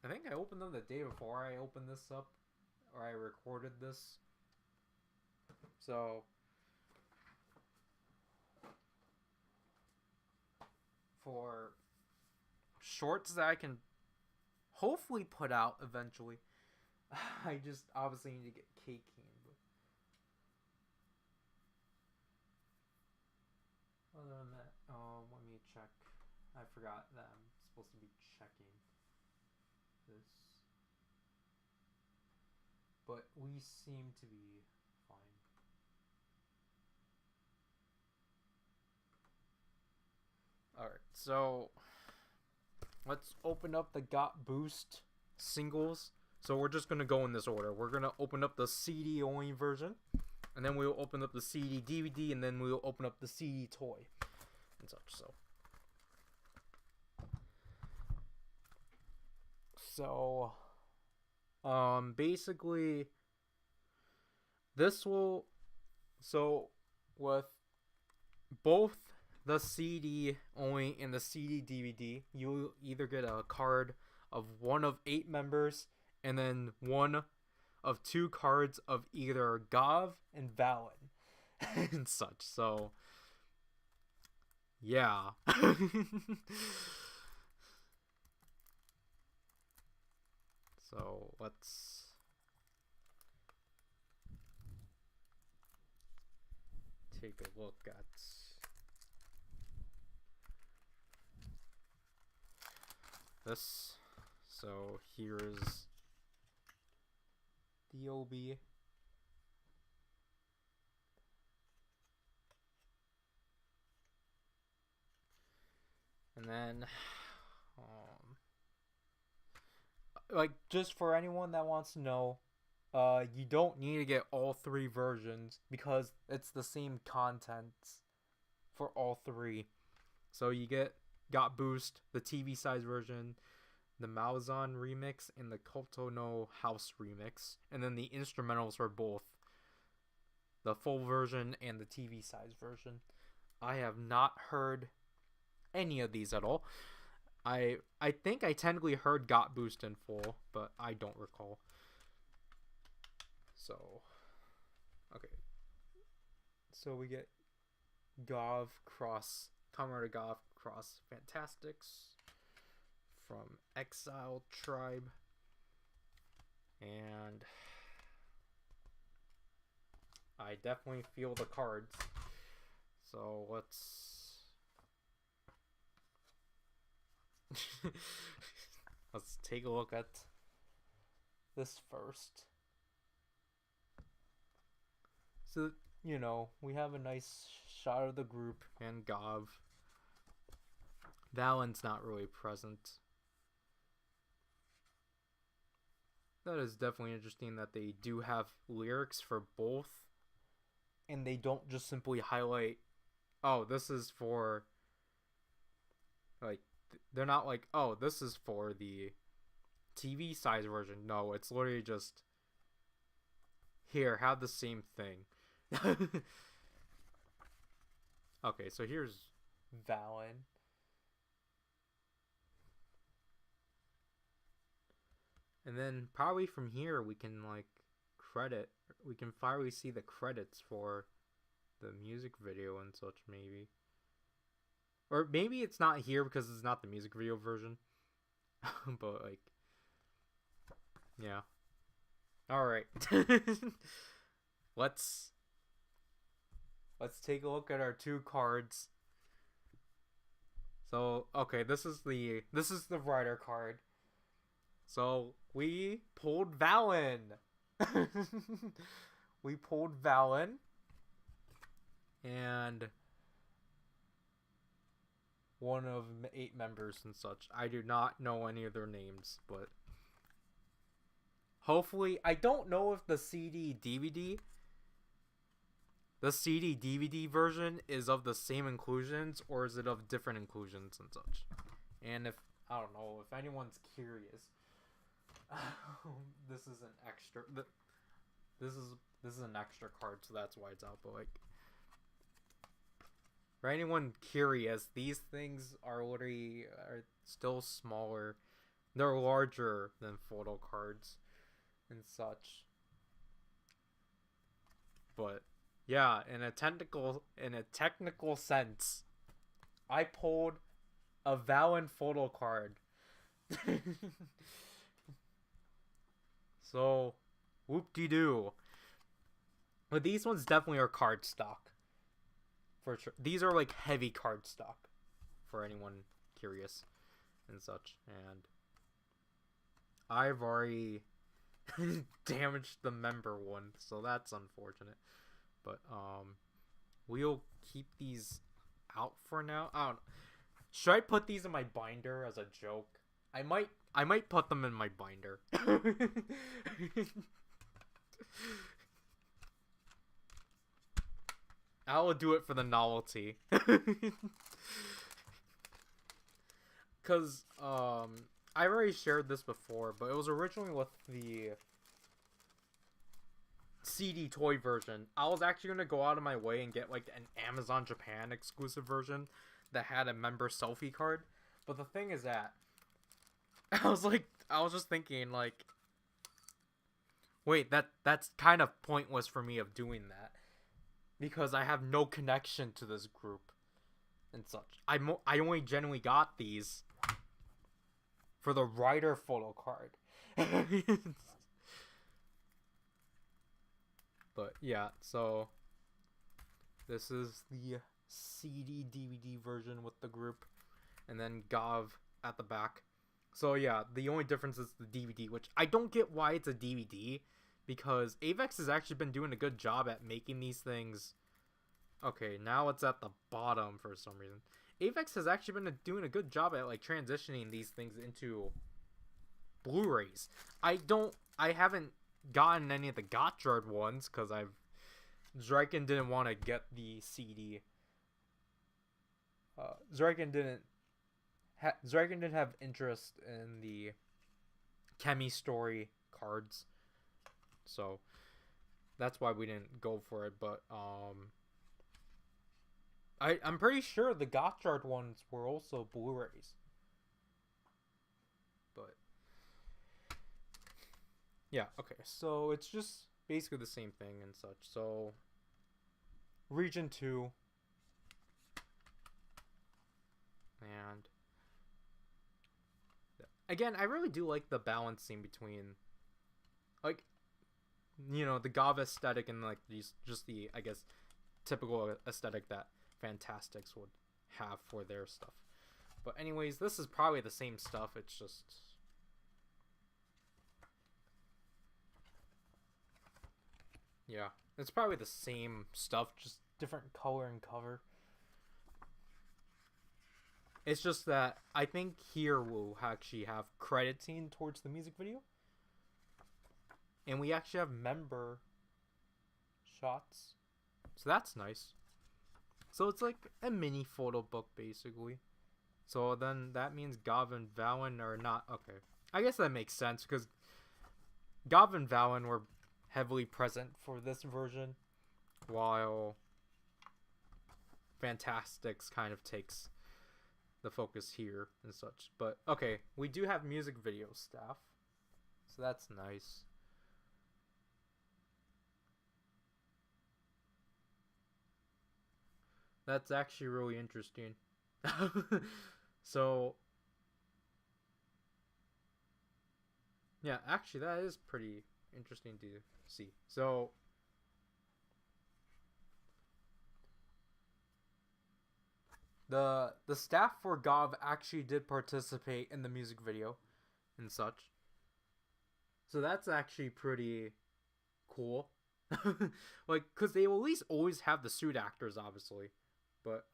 I think I opened them the day before I opened this up, or I recorded this. So for shorts that I can hopefully put out eventually, I just obviously need to get Cake King. Other than that, let me check. I forgot that I'm supposed to be checking this. But we seem to be fine. Alright, so let's open up the Got Boost singles. So we're just going to go in this order. We're going to open up the CD only version, and then we'll open up the CD DVD, and then we'll open up the CD toy and such. So basically this will, so with both the CD only and the CD DVD, you either get a card of one of 8 members and then one of 2 cards of either Gav and Valen and such. So yeah. So let's take a look at this. So here's the OB. And then like, just for anyone that wants to know, you don't need to get all 3 versions because it's the same contents for all 3. So you Got Boost, the TV size version, the Malzahn remix, and the Koto no House remix, and then the instrumentals for both the full version and the TV size version. I have not heard any of these at all. I think I technically heard Got Boost in full, but I don't recall. So, okay. So we get Gav Cross, Comrade Gav Cross Fantastics from Exile Tribe. And I definitely feel the cards. So let's let's take a look at this first. So, you know, we have a nice shot of the group and Gav. Valen's not really present. That is definitely interesting that they do have lyrics for both, and they don't just simply highlight, oh, this is for, like, they're not like, oh, this is for the TV size version. No, it's literally just, here, have the same thing. Okay, so here's Valen. And then probably from here we can we can finally see the credits for the music video and such, maybe. Or maybe it's not here because it's not the music video version. But, like, yeah. Alright. Let's take a look at our 2 cards. So, okay, this is the writer card. So, we pulled Valen. We pulled Valen. And one of 8 members and such. I do not know any of their names, but hopefully, I don't know if the CD DVD, the CD DVD version is of the same inclusions or is it of different inclusions and such. And if I don't know if anyone's curious, this is an extra. This is an extra card, so that's why it's out. But like, for anyone curious, these things are still smaller. They're larger than photo cards and such. But yeah, in a technical sense, I pulled a Valen photo card. So, whoop-de-doo. But these ones definitely are card stock. For sure. These are like heavy card stock. For anyone curious and such. And I've already damaged the member one. So that's unfortunate. But we'll keep these out for now. I don't know. Should I put these in my binder as a joke? I might put them in my binder. I will do it for the novelty. Cause I already shared this before, but it was originally with the CD toy version. I was actually gonna go out of my way and get like an Amazon Japan exclusive version that had a member selfie card. But the thing is that I was just thinking like, wait, that's kind of pointless for me of doing that because I have no connection to this group and such. I only genuinely got these for the writer photo card. But yeah, so this is the CD DVD version with the group, and then Gav at the back. So yeah, the only difference is the DVD, which I don't get why it's a DVD, because Avex has actually been doing a good job at making these things. Okay, now it's at the bottom for some reason. Avex has actually been doing a good job at like transitioning these things into Blu-rays. I haven't gotten any of the Gotchard ones because Zrykin didn't want to get the CD. Zrykin didn't have interest in the Kemi Story cards, so that's why we didn't go for it. But I'm pretty sure the Gotchard ones were also Blu-rays. But yeah, okay, so it's just basically the same thing and such. So Region 2, and again, I really do like the balancing between, like, you know, the Gav aesthetic and like these, just the, I guess, typical aesthetic that Fantastics would have for their stuff. But anyways, this is probably the same stuff. It's just, yeah, it's probably the same stuff, just different color and cover. It's just that I think here we'll actually have crediting towards the music video. And we actually have member shots. So that's nice. So it's like a mini photo book, basically. So then that means Gav and Valen are not... Okay. I guess that makes sense, because Gav and Valen were heavily present for this version, while Fantastics kind of takes the focus here and such. But okay, we do have music video staff, so that's nice. That's actually really interesting. So yeah, actually that is pretty interesting to see. So the staff for Gav actually did participate in the music video and such. So that's actually pretty cool. Like, cuz they will at least always have the suit actors, obviously. But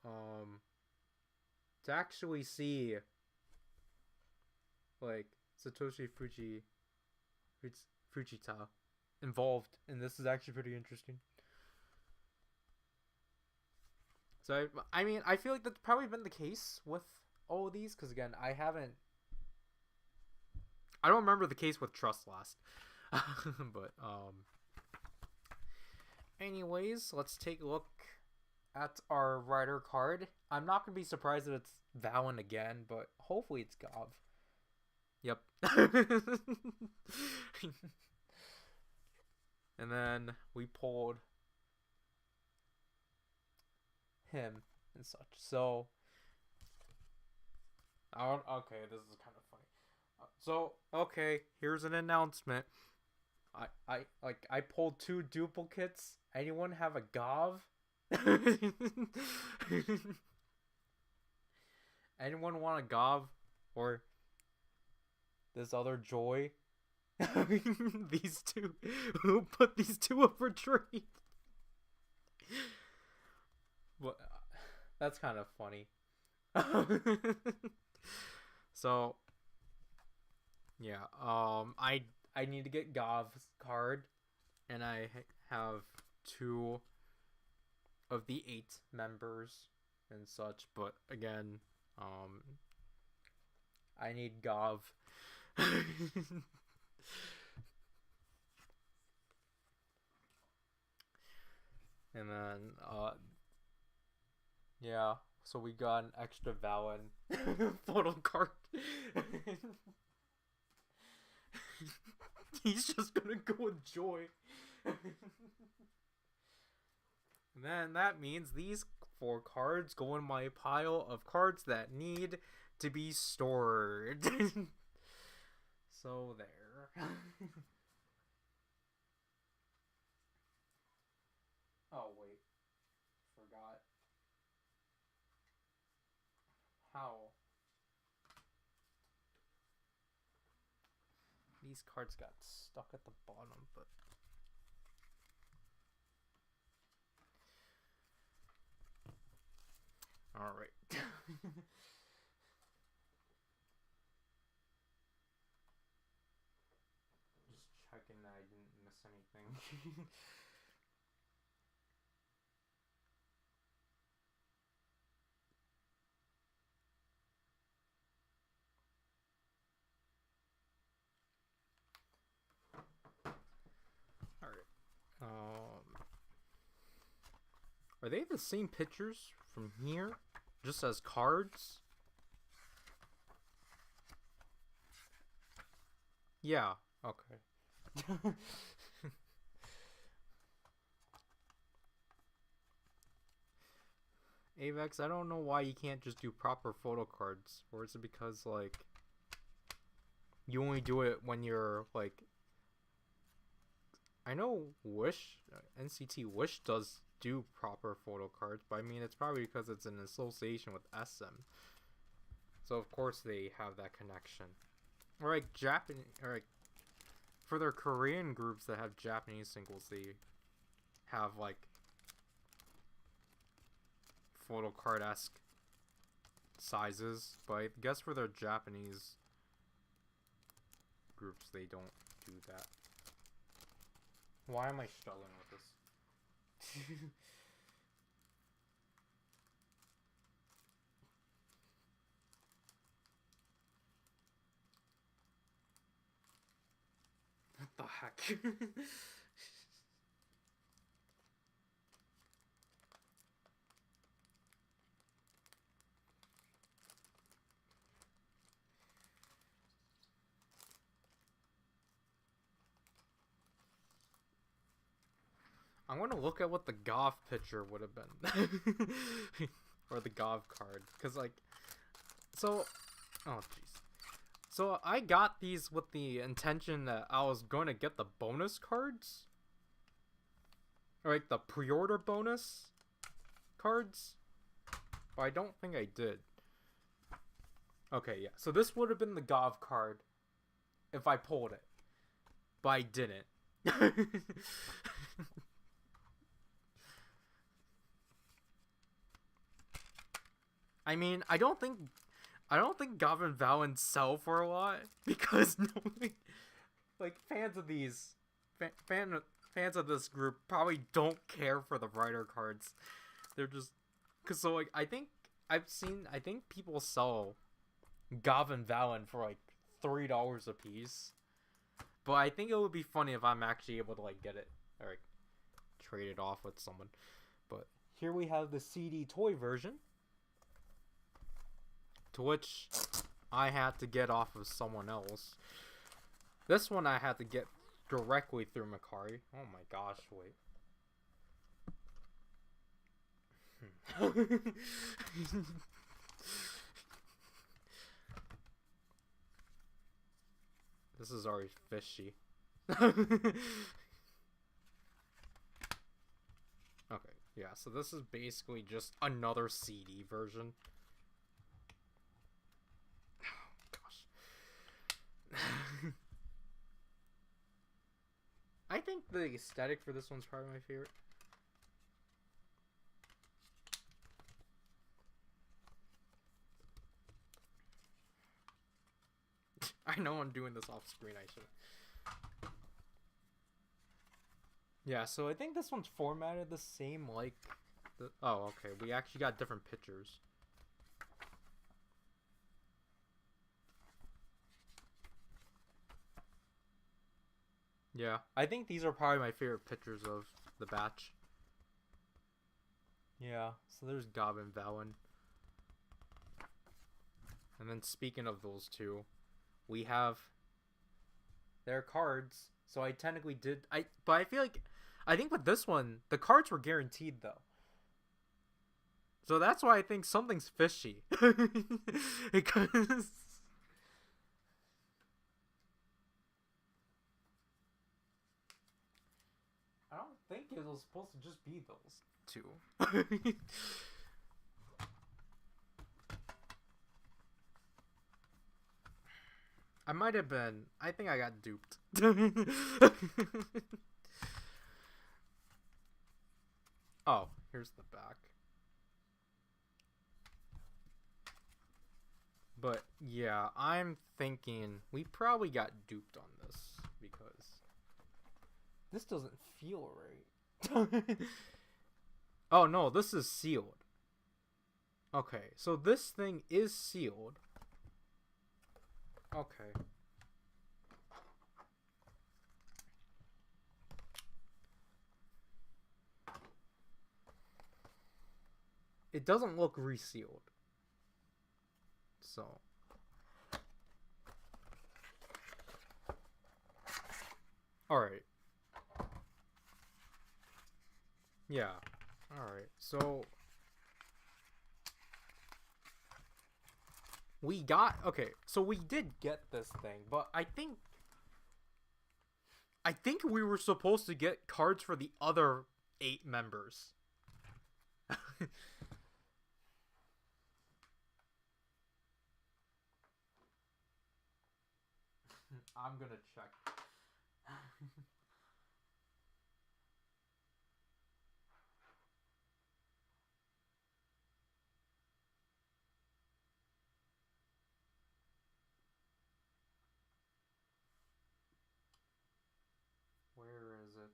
to actually see like Satoshi Fujita involved in this is actually pretty interesting. So I mean, I feel like that's probably been the case with all of these, because again, I don't remember the case with Trust last. But anyways, let's take a look at our rider card. I'm not gonna be surprised if it's Valen again, but hopefully it's Gov. Yep. And then we pulled him and such. So, okay, this is kind of funny. So, okay, here's an announcement. I pulled 2 duplicates. Anyone have a Gov? Anyone want a Gov or this other Joy? These two. Who put these two up for trade? Well, that's kind of funny. So, yeah. I need to get Gov's card, and I have 2 of the 8 members and such. But again, I need Gov. And then, yeah, so we got an extra Valen photo card. He's just gonna go with Joy. And then that means these 4 cards go in my pile of cards that need to be stored. So there. Oh wait, forgot. How? These cards got stuck at the bottom, but all right. Just checking that I didn't miss anything. All right. Are they the same pictures from here, just as cards? Yeah. Okay. Avex, I don't know why you can't just do proper photo cards, or is it because like you only do it when you're like? I know Wish, NCT Wish does do proper photo cards, but I mean it's probably because it's an association with SM, so of course they have that connection. Or like Japanese, or like for their Korean groups that have Japanese singles, they have like photo card-esque sizes, but I guess for their Japanese groups they don't do that. Why am I struggling with this? What the heck? I'm gonna look at what the Goth picture would have been. Or the Goth card. Because, like, so, oh, jeez. So, I got these with the intention that I was going to get the bonus cards. Or, like, the pre-order bonus cards. But I don't think I did. Okay, yeah. So, this would have been the Goth card if I pulled it. But I didn't. I mean, I don't think Gov and Valen sell for a lot because nobody, like, fans of these fans of this group probably don't care for the writer cards. They're just Cause so like I think people sell Goblin Valen for like $3 a piece. But I think it would be funny if I'm actually able to like get it or like, trade it off with someone. But here we have the CD toy version, to which I had to get off of someone else. This one I had to get directly through Macari. Oh my gosh, wait. This is already fishy. Okay, yeah, so this is basically just another CD version. Oh, gosh. I think the aesthetic for this one's probably my favorite. I know I'm doing this off screen, I should. Yeah, so I think this one's formatted the same like the... Oh, okay. We actually got different pictures. Yeah, I think these are probably my favorite pictures of the batch. Yeah, so there's Goblin Valen. And then speaking of those two, we have their cards. So I technically did but I feel like I think with this one the cards were guaranteed though. So that's why I think something's fishy. Because I don't think it was supposed to just be those two. I might have been. I think I got duped. Oh, here's the back. But yeah, I'm thinking we probably got duped on this because this doesn't feel right. Oh no, this is sealed. Okay, so this thing is sealed. Okay. It doesn't look resealed. So. Alright. Yeah. Alright, so. We got, okay, so we did get this thing, but I think we were supposed to get cards for the other 8 members. I'm gonna check. Where is it?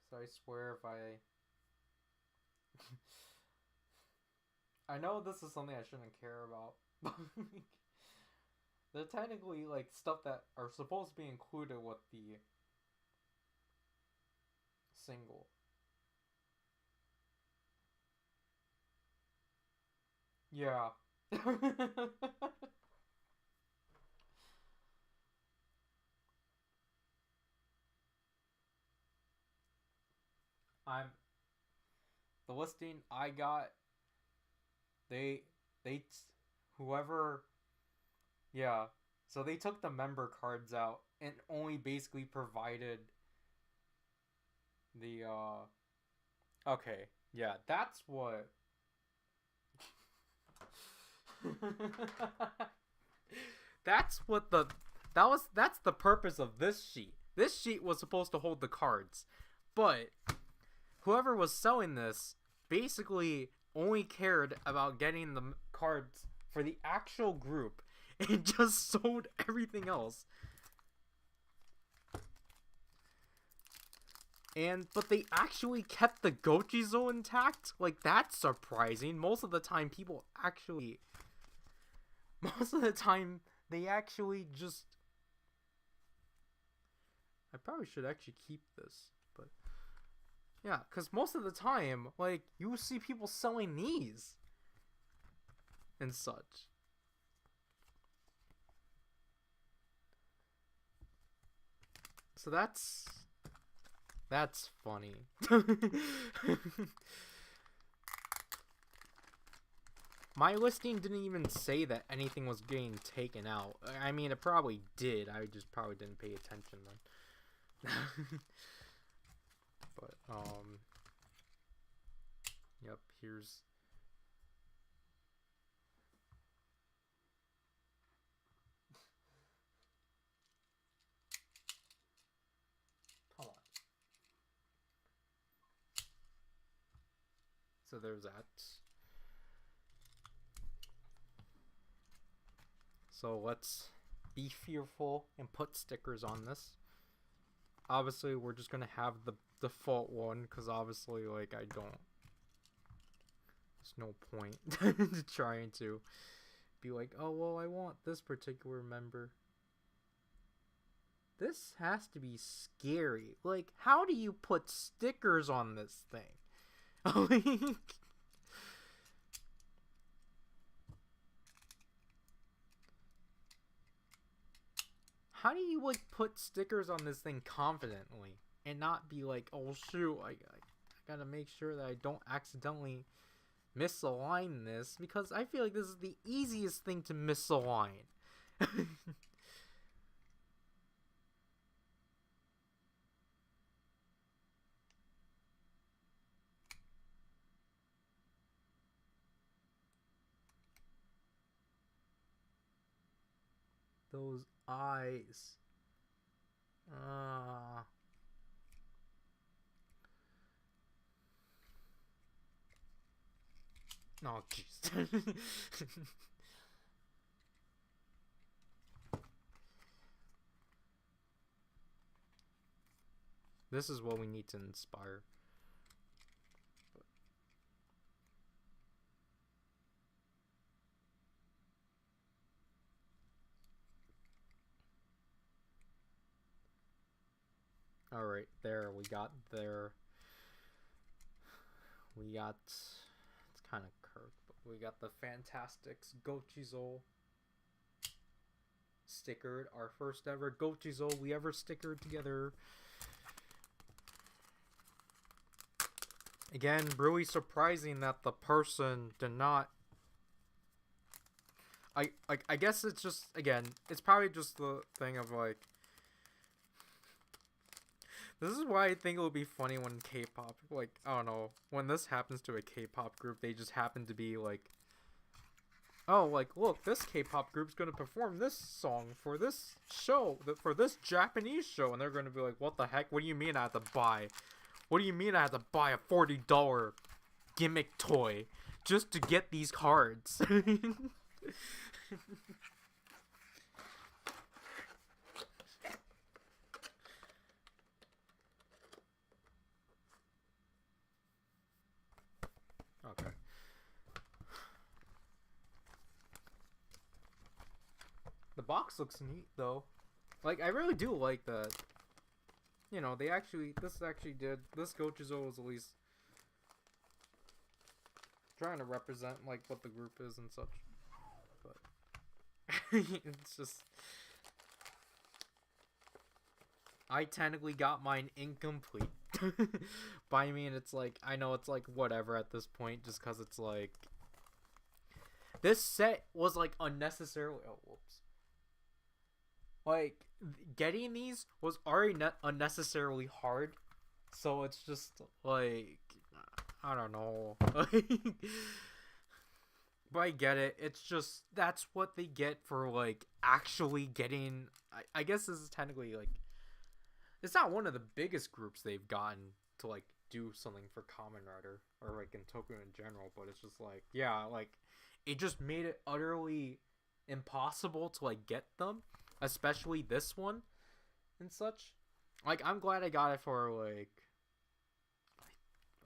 So I swear if I... I know this is something I shouldn't care about, but they're technically like stuff that are supposed to be included with the single. Yeah. I'm the listing I got, they whoever, yeah, so they took the member cards out and only basically provided the okay, yeah, that's what. That's what the That's the purpose of this sheet. This sheet was supposed to hold the cards, but whoever was selling this basically only cared about getting the cards for the actual group and just sold everything else. But they actually kept the Gochizo intact? Like, that's surprising. Most of the time they actually just... I probably should actually keep this, but... Yeah, because most of the time, like, you see people selling these. And such. So that's funny. My listing didn't even say that anything was getting taken out. I mean, it probably did. I just probably didn't pay attention then. But, yep, here's... Hold on. So there's that. So let's be fearful and put stickers on this. Obviously, we're just gonna have the default one, because obviously, like, I don't... There's no point trying to be like, oh, well, I want this particular member. This has to be scary. Like, how do you put stickers on this thing? How do you, like, put stickers on this thing confidently and not be like, oh, shoot, I gotta make sure that I don't accidentally misalign this, because I feel like this is the easiest thing to misalign. Those eyes. Oh, jeez. This is what we need to inspire. Alright, there, we got there. We got... It's kind of curved, but we got the Fantastics Gochizo stickered. Our first ever Gochizo we ever stickered together. Again, really surprising that the person did not... I guess it's just, again, it's probably just the thing of, like... This is why I think it would be funny when K-pop, like, I don't know, when this happens to a K-pop group, they just happen to be like, oh, like, look, this K-pop group's gonna perform this song for this show, for this Japanese show, and they're gonna be like, what the heck, what do you mean I have to buy? What do you mean I have to buy a $40 gimmick toy just to get these cards? Okay. The box looks neat, though. Like, I really do like that. You know, this Gochizo was at least trying to represent, like, what the group is and such. But, it's just... I technically got mine incomplete. But I mean, it's like, I know it's like whatever at this point, just because it's like, this set was like unnecessarily, oh whoops, like getting these was already unnecessarily hard, so it's just like, I don't know. But I get it. It's just that's what they get for like actually getting. I guess this is technically like it's not one of the biggest groups they've gotten to like do something for Kamen Rider or like in Tokyo in general. But it's just like yeah, like it just made it utterly impossible to like get them, especially this one and such. Like I'm glad I got it for like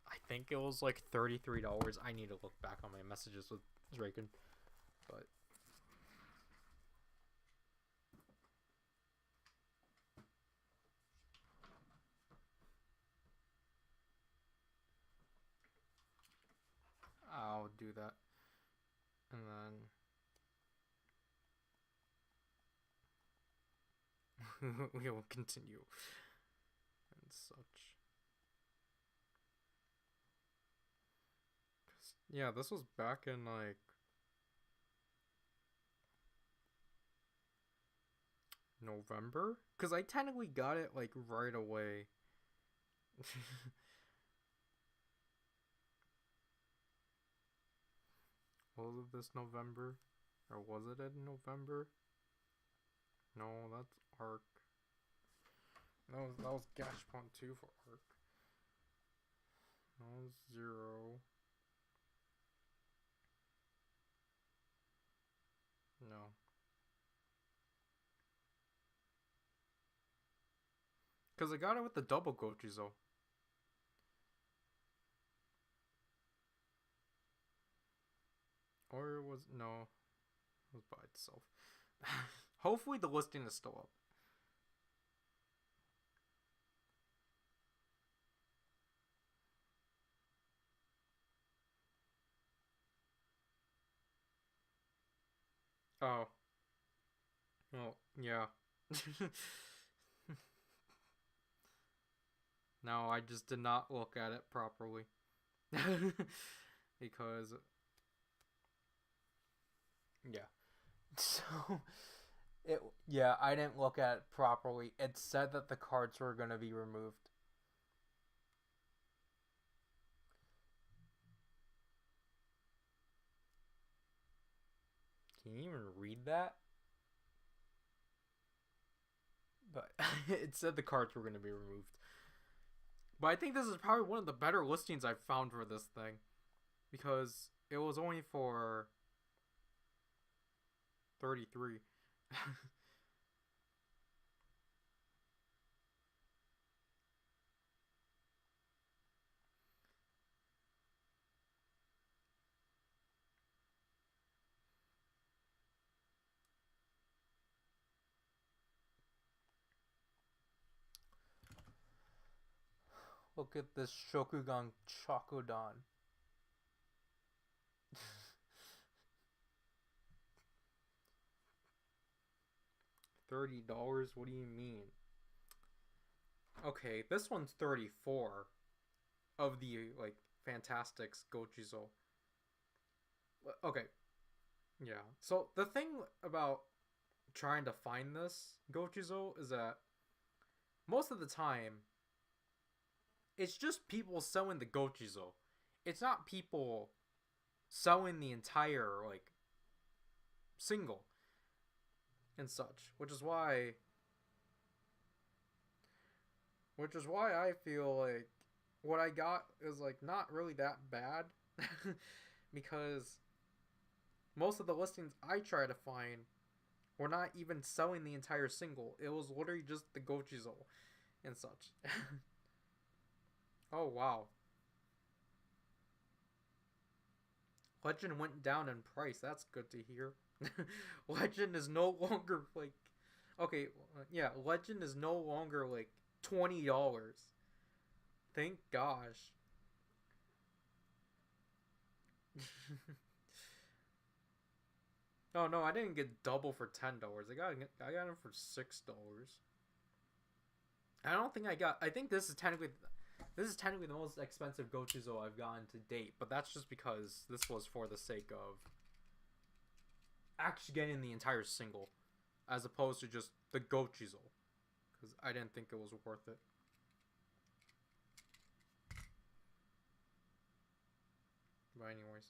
I think it was like $33. I need to look back on my messages with Draken, but I'll do that, and then we will continue and such. Yeah, this was back in like November, because I technically got it like right away. Was it this November? Or was it in November? No, that's Arc. That was Gashpon 2 for Arc. That was 0. No. Because I got it with the double Gochizo. Or it was... No. It was by itself. Hopefully the listing is still up. Oh. Oh, yeah. No, I just did not look at it properly. Because... Yeah. So... Yeah, I didn't look at it properly. It said that the cards were going to be removed. Can you even read that? But it said the cards were going to be removed. But I think this is probably one of the better listings I've found for this thing. Because it was only for 33. Look at this Shokugan Chokodan. $30? What do you mean? Okay, this one's 34 of the like Fantastics Gochizo. Okay. Yeah. So the thing about trying to find this Gochizo is that most of the time it's just people selling the Gochizo. It's not people selling the entire like single and such, which is why I feel like what I got is like not really that bad because most of the listings I try to find were not even selling the entire single. It was literally just the Gochizo and such. Oh wow. Legend went down in price. That's good to hear. Legend is no longer like okay, yeah, Legend is no longer like $20. Thank gosh. Oh no, I didn't get double for $10. I got it for $6. I don't think I got. I think this is technically the most expensive Gochizo I've gotten to date, but that's just because this was for the sake of actually getting the entire single, as opposed to just the Gochizo, because I didn't think it was worth it. But anyways,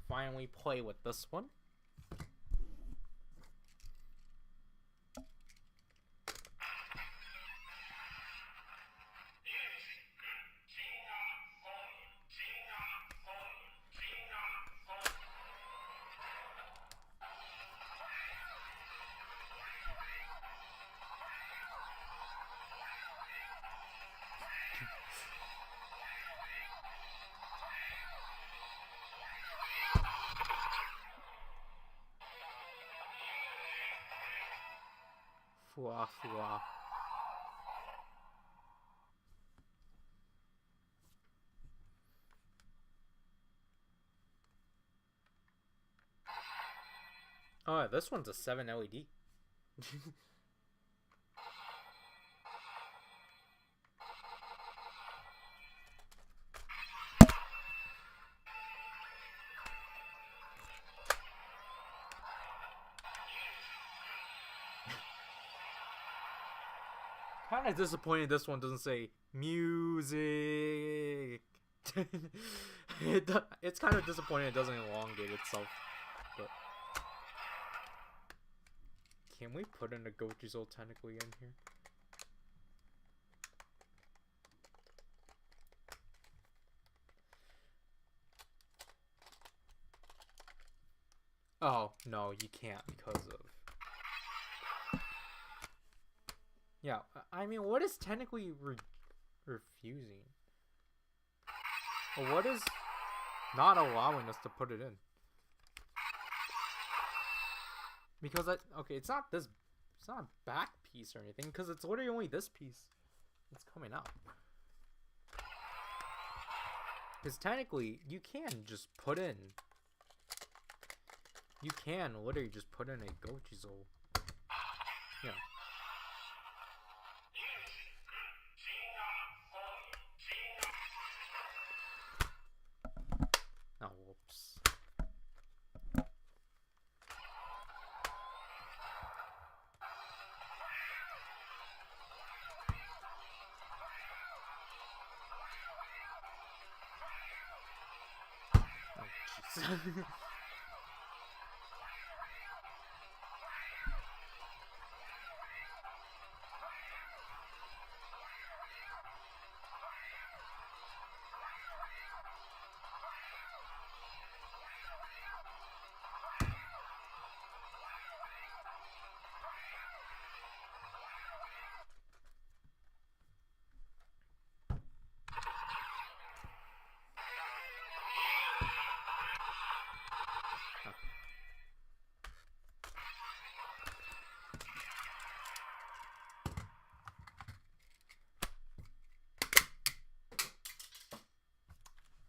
finally play with this one. Fua fua. Oh, this one's a 7 LED. Kind of disappointed this one doesn't say music. It's kind of disappointing it doesn't elongate itself. But can we put in a Gochizo technically in here? Oh, no, you can't because of... Yeah, I mean, what is technically refusing? Or what is not allowing us to put it in? Because okay, it's not a back piece or anything, because it's literally only this piece that's coming out. Because technically, you can just put in... You can literally just put in a Gochizo. Yeah. Oh, whoops. Oh, jeez.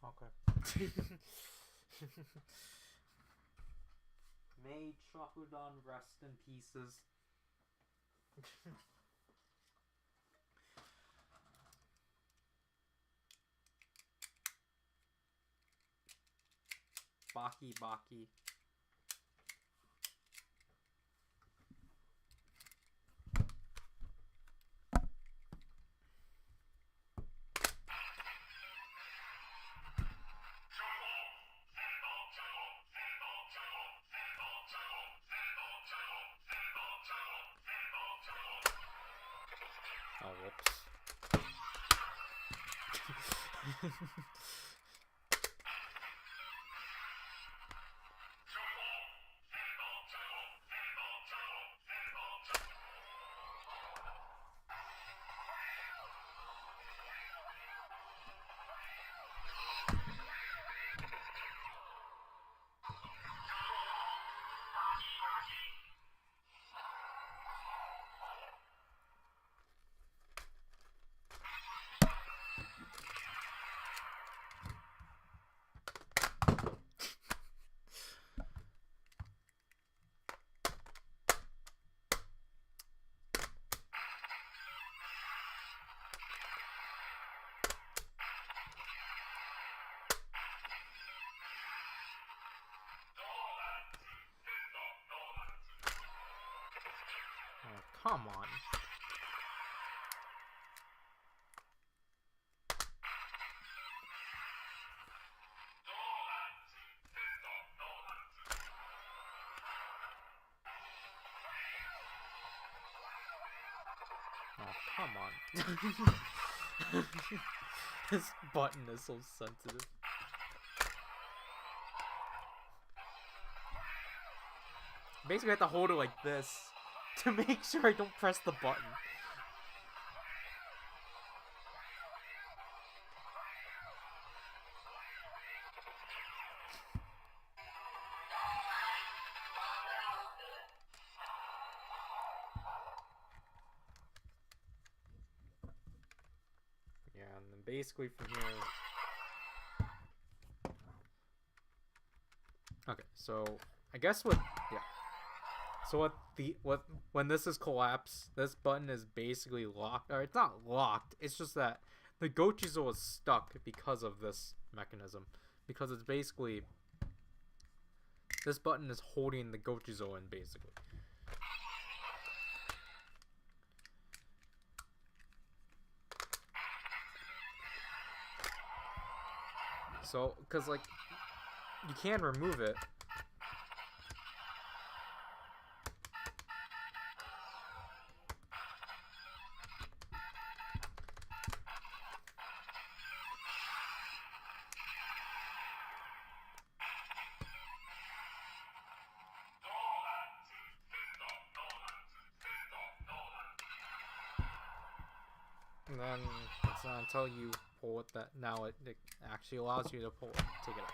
Okay. May Chakudon rest in pieces. Baki Baki. Oh, whoops. Oh, come on. Oh, come on. This button is so sensitive. Basically, I have to hold it like this to make sure I don't press the button. Yeah, and then basically from here... Okay, so I guess yeah. So when this is collapsed, this button is basically locked, or it's not locked. It's just that the Gochizo is stuck because of this mechanism, because it's basically this button is holding the Gochizo in basically. So, because like you can remove it. And then it's not until you pull it that now it actually allows you to take it out.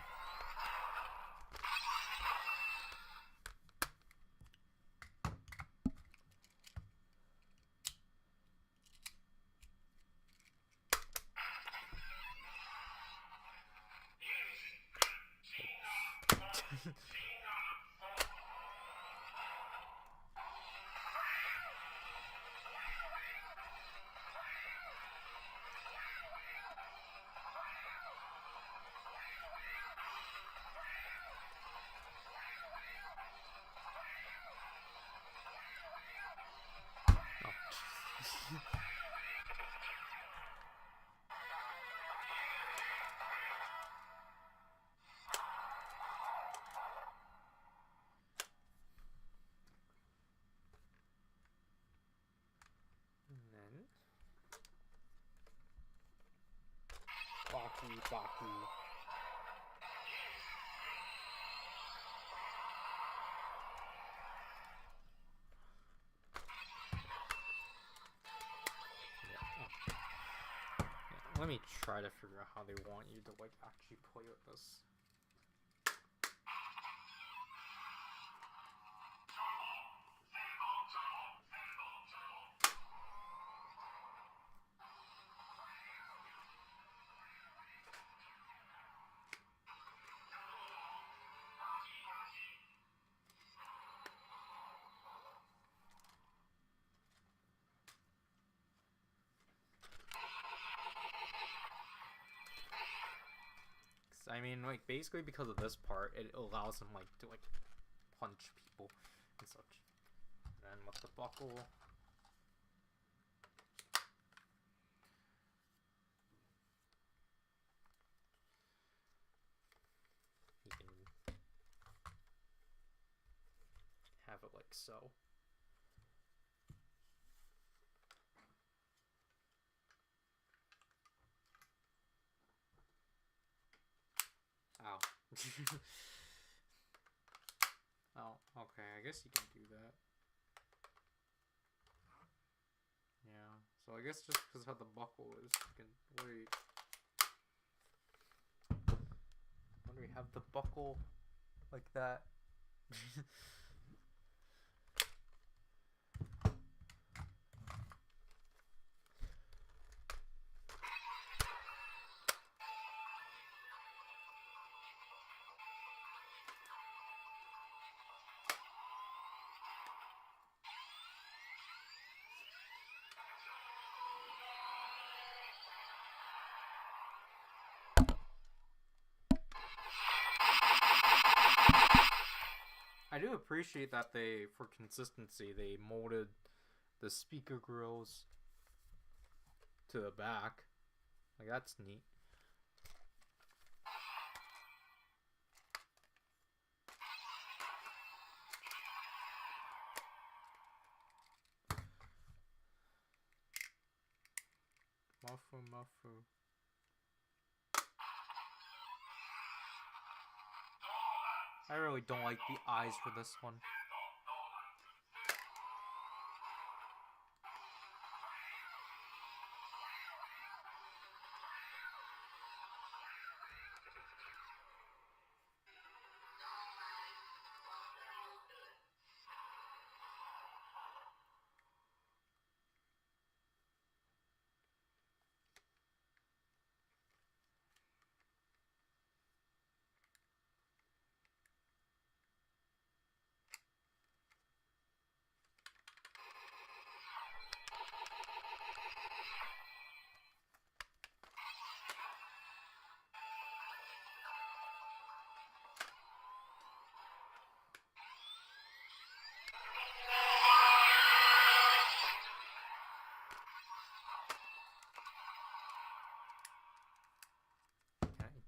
And then Baku. Let me try to figure out how they want you to like actually play with this. I mean, like, basically because of this part, it allows them, like, to, like, punch people and such. And with the buckle... you can have it like so. Ow. Oh, okay, I guess you can do that. Yeah, so I guess just because of how the buckle is, you can wait. When we have the buckle like that. I do appreciate that for consistency, they molded the speaker grills to the back. Like, that's neat. Mafu. I really don't like the eyes for this one.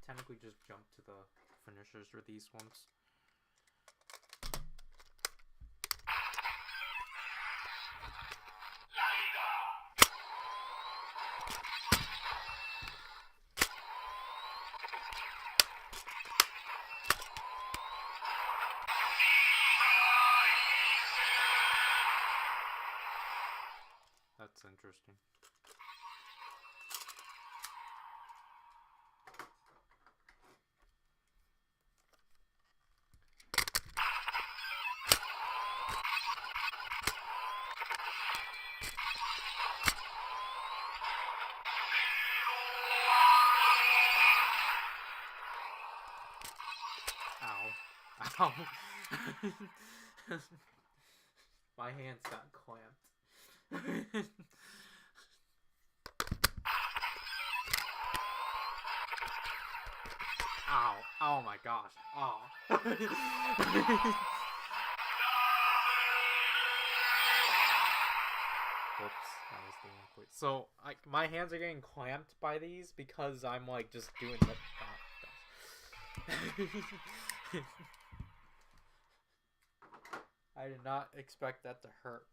Technically just jump to the finishers for these ones. That's interesting. Ow. My hands got clamped. Ow. Oh my gosh. Oh. Whoops, that was the one point. So, my hands are getting clamped by these because I'm like just doing the. I did not expect that to hurt.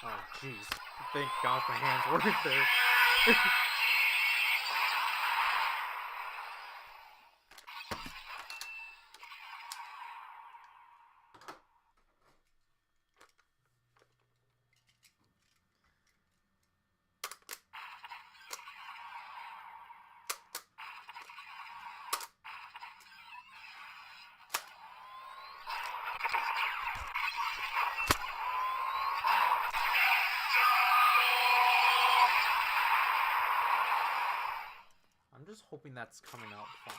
Oh jeez. Thank God my hands weren't there. I'm just hoping that's coming out fine.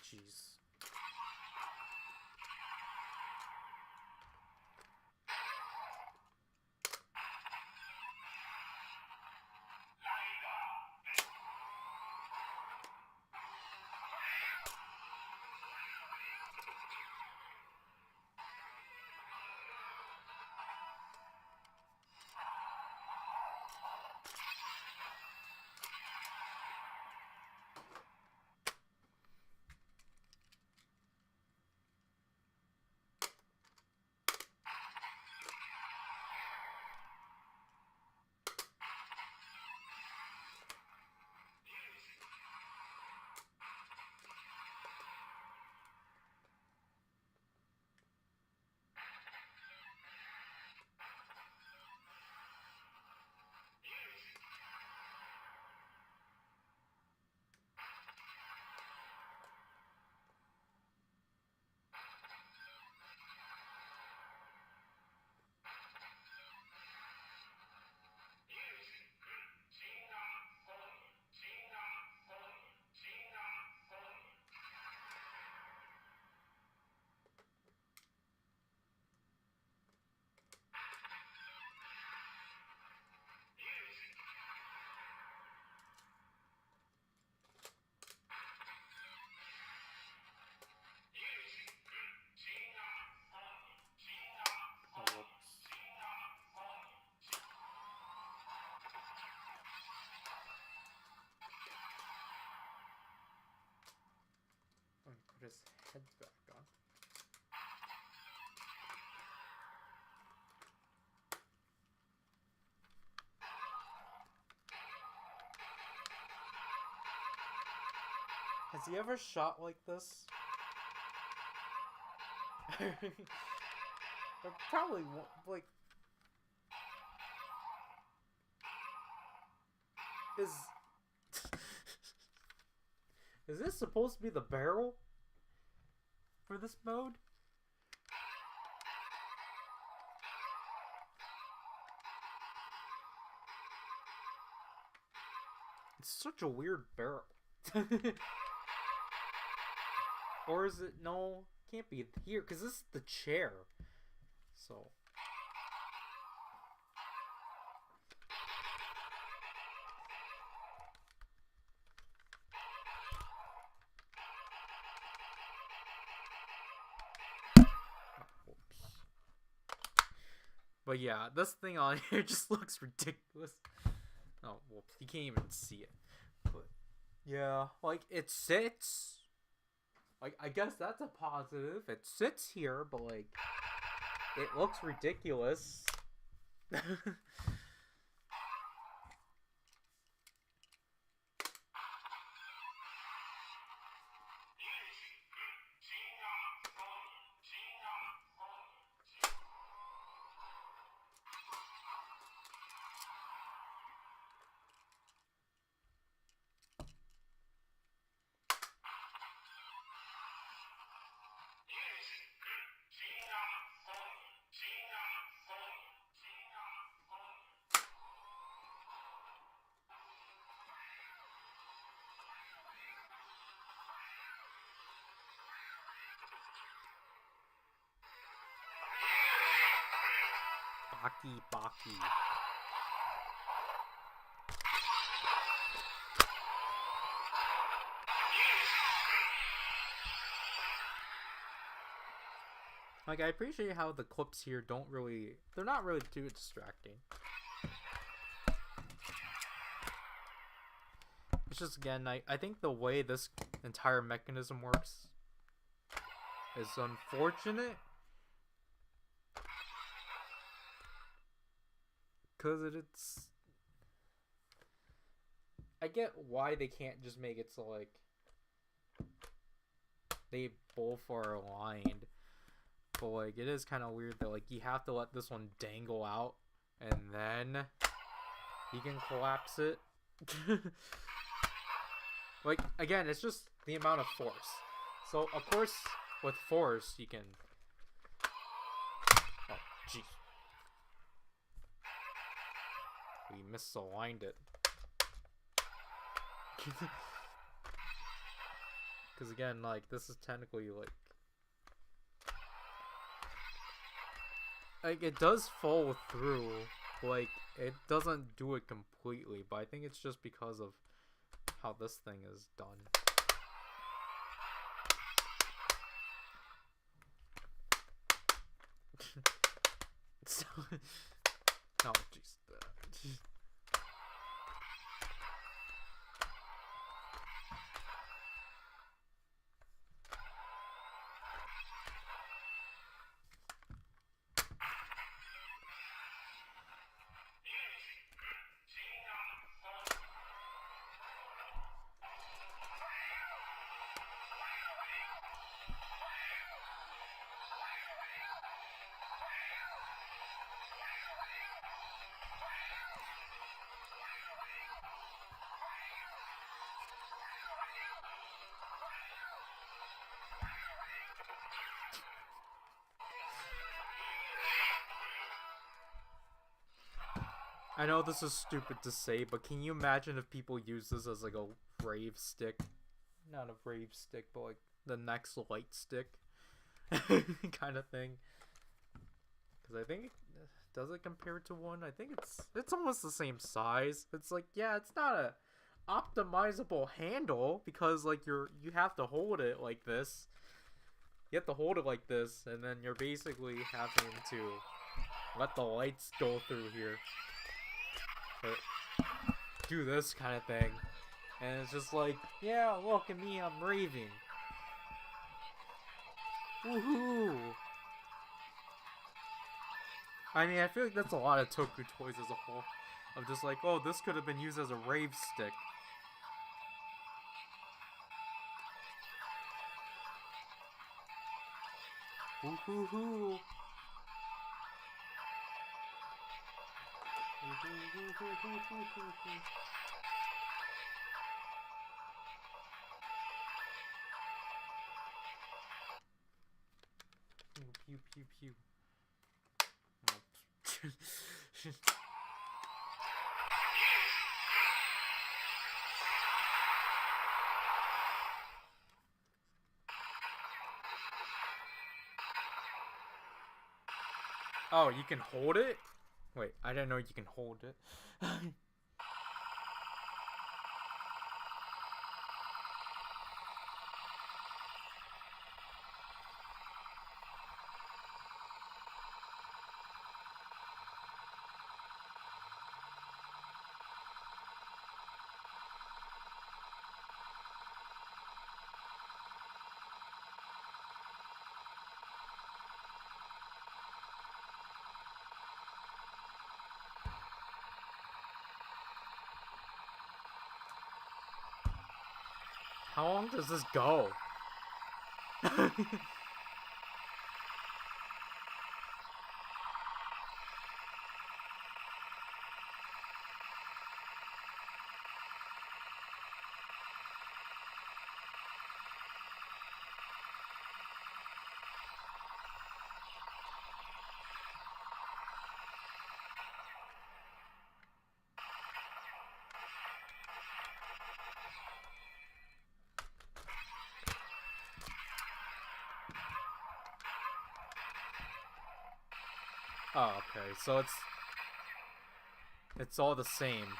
Jeez. his head's back on. Has he ever shot like this? Or probably like. Is this supposed to be the barrel for this mode? It's such a weird barrel. Or is it? No, can't be here because this is the chair. So. But yeah, this thing on here just looks ridiculous. Oh, well, you can't even see it. But yeah, like, it sits. Like, I guess that's a positive. It sits here, but, like, it looks ridiculous. Baki Baki. Like, I appreciate how the clips here they're not really too distracting. It's just, again, I think the way this entire mechanism works is unfortunate. Because it's... I get why they can't just make it so, like, they both are aligned. But, like, it is kind of weird that, like, you have to let this one dangle out, and then you can collapse it. Like, again, it's just the amount of force. So, of course, with force, you can... Oh, jeez. We misaligned it. Because, again, like, this is technically, like, it does fall through, like, it doesn't do it completely, but I think it's just because of how this thing is done. So, oh, jeez. I know this is stupid to say, but can you imagine if people use this as like a rave stick? Not a rave stick, but like the next light stick kind of thing. Because I think does it compare to one? I think it's almost the same size. It's like, yeah, it's not a optimizable handle because like you have to hold it like this. You have to hold it like this, and then you're basically having to let the lights go through here. Or do this kind of thing. And it's just like, yeah, look at me, I'm raving. Woohoo! I mean, I feel like that's a lot of Toku toys as a whole. Of just like, oh, this could have been used as a rave stick. Woohoo! Pew pew pew. Oh, you can hold it? Wait, I didn't know you can hold it. How long does this go? Oh, okay. So it's all the same.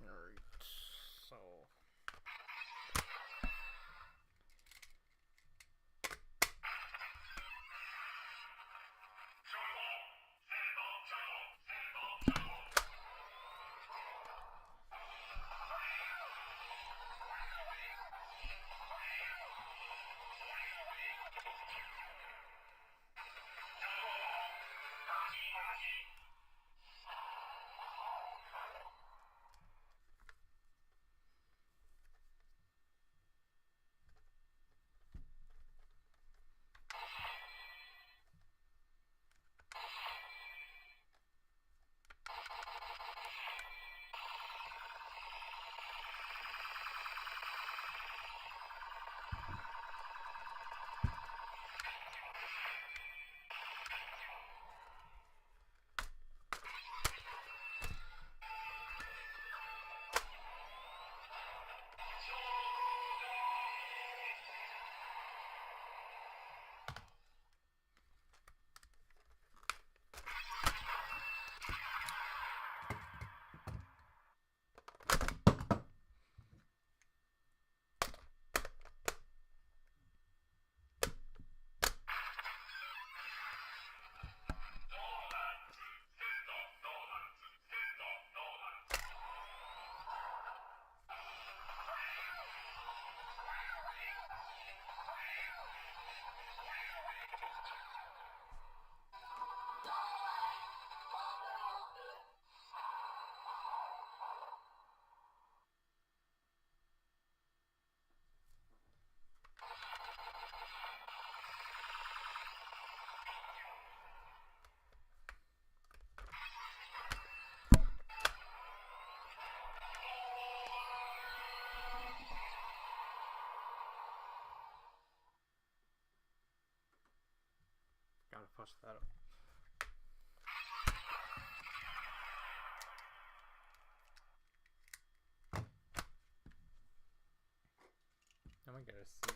Alright. So gotta push that up. Now I gotta see this.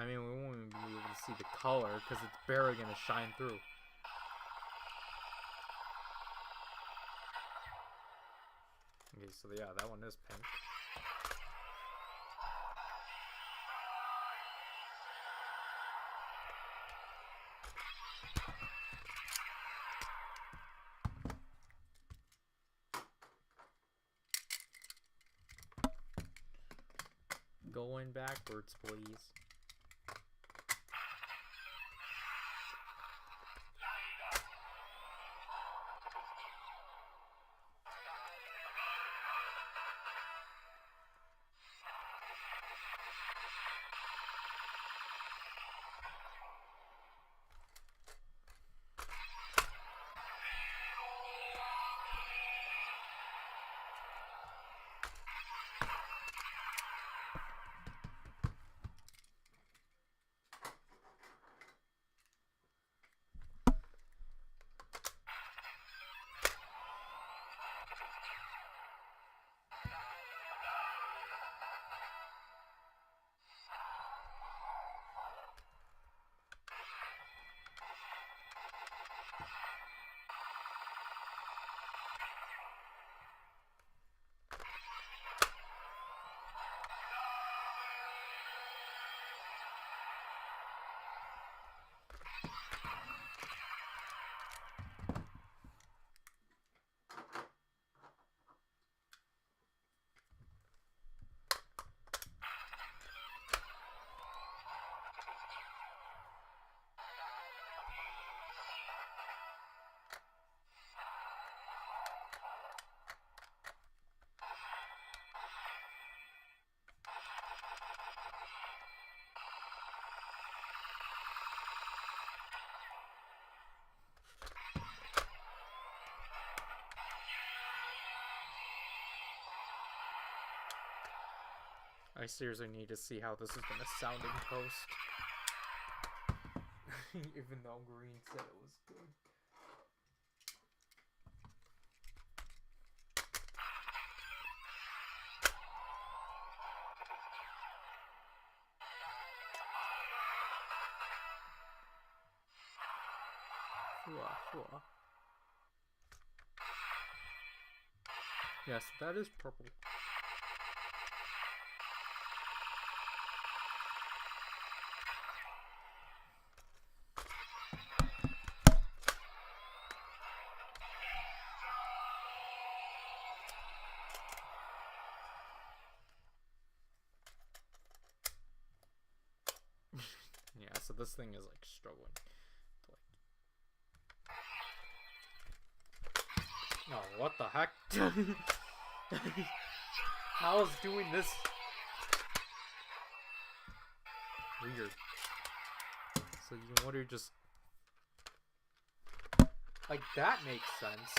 I mean, we won't even be able to see the color because it's barely going to shine through. Okay, so yeah, that one is pink. Going backwards, please. I seriously need to see how this is gonna sound in post. Even though Green said it was good. Yes, that is purple. Yeah, so this thing is like struggling to like... Oh, what the heck? How is doing this weird? So you wonder just like that makes sense.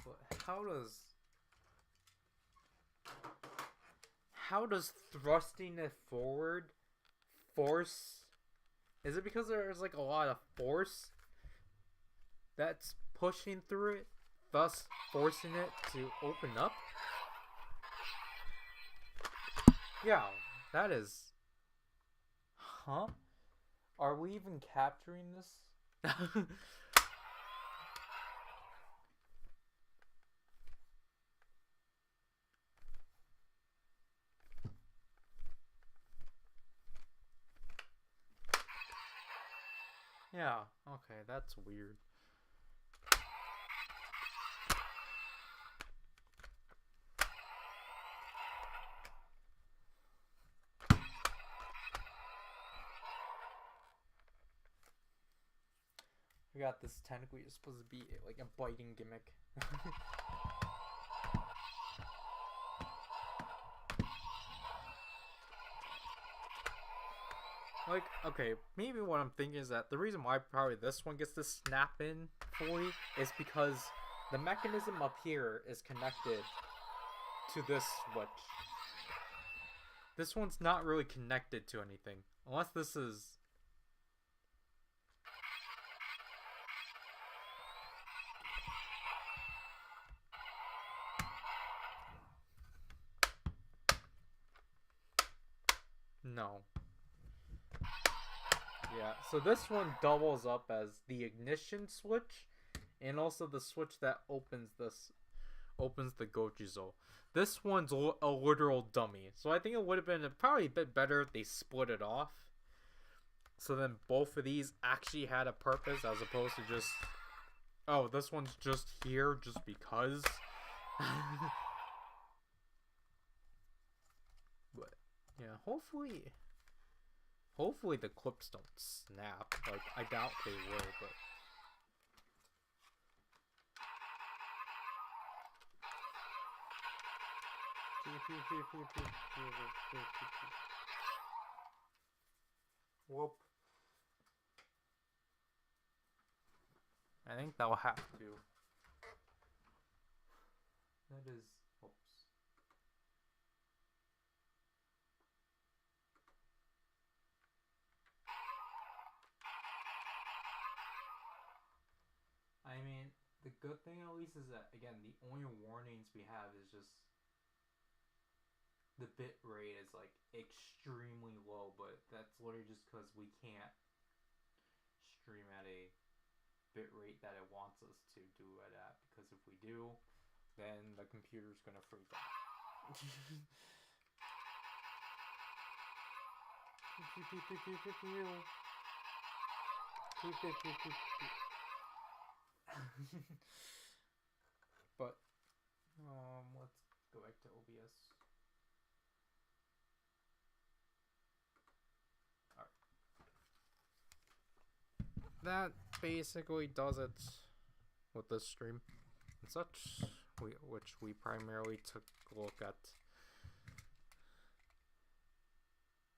But how does thrusting it forward force? Is it because there's like a lot of force that's pushing through it, thus forcing it to open up? Yeah, that is... Huh? Are we even capturing this? Yeah, okay, that's weird. We got this tentacle is supposed to be like a biting gimmick. Like, okay, maybe what I'm thinking is that the reason why probably this one gets to snap in fully is because the mechanism up here is connected to this switch. This one's not really connected to anything. Unless this is... No. Yeah, so this one doubles up as the ignition switch and also the switch that opens the Gojizo. This one's a literal dummy. So I think it would have been probably a bit better if they split it off. So then both of these actually had a purpose as opposed to just, oh, this one's just here just because. But yeah, hopefully the clips don't snap. Like, I doubt they will, but whoop. I think that'll have to. That is. Oops. I mean, the good thing at least is that, again, the only warnings we have is just the bit rate is like extremely low, but that's literally just because we can't stream at a bit rate that it wants us to do it at. Because if we do, then the computer's gonna freak out. But let's go back to OBS. Alright. That basically does it with this stream and such, which we primarily took a look at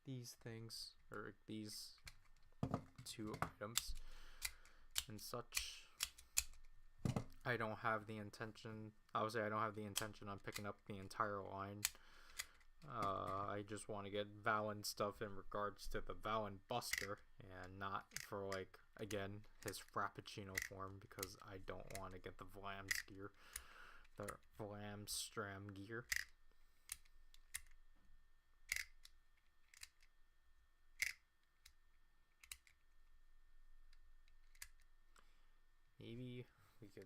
these things, or these two items and such. I don't have the intention, obviously I don't have the intention on picking up the entire line. I just want to get Valen stuff in regards to the Valen Buster, and not for, like, again, his Frappuccino form, because I don't want to get the Vlam's gear. The Vlamstram gear. Maybe we can...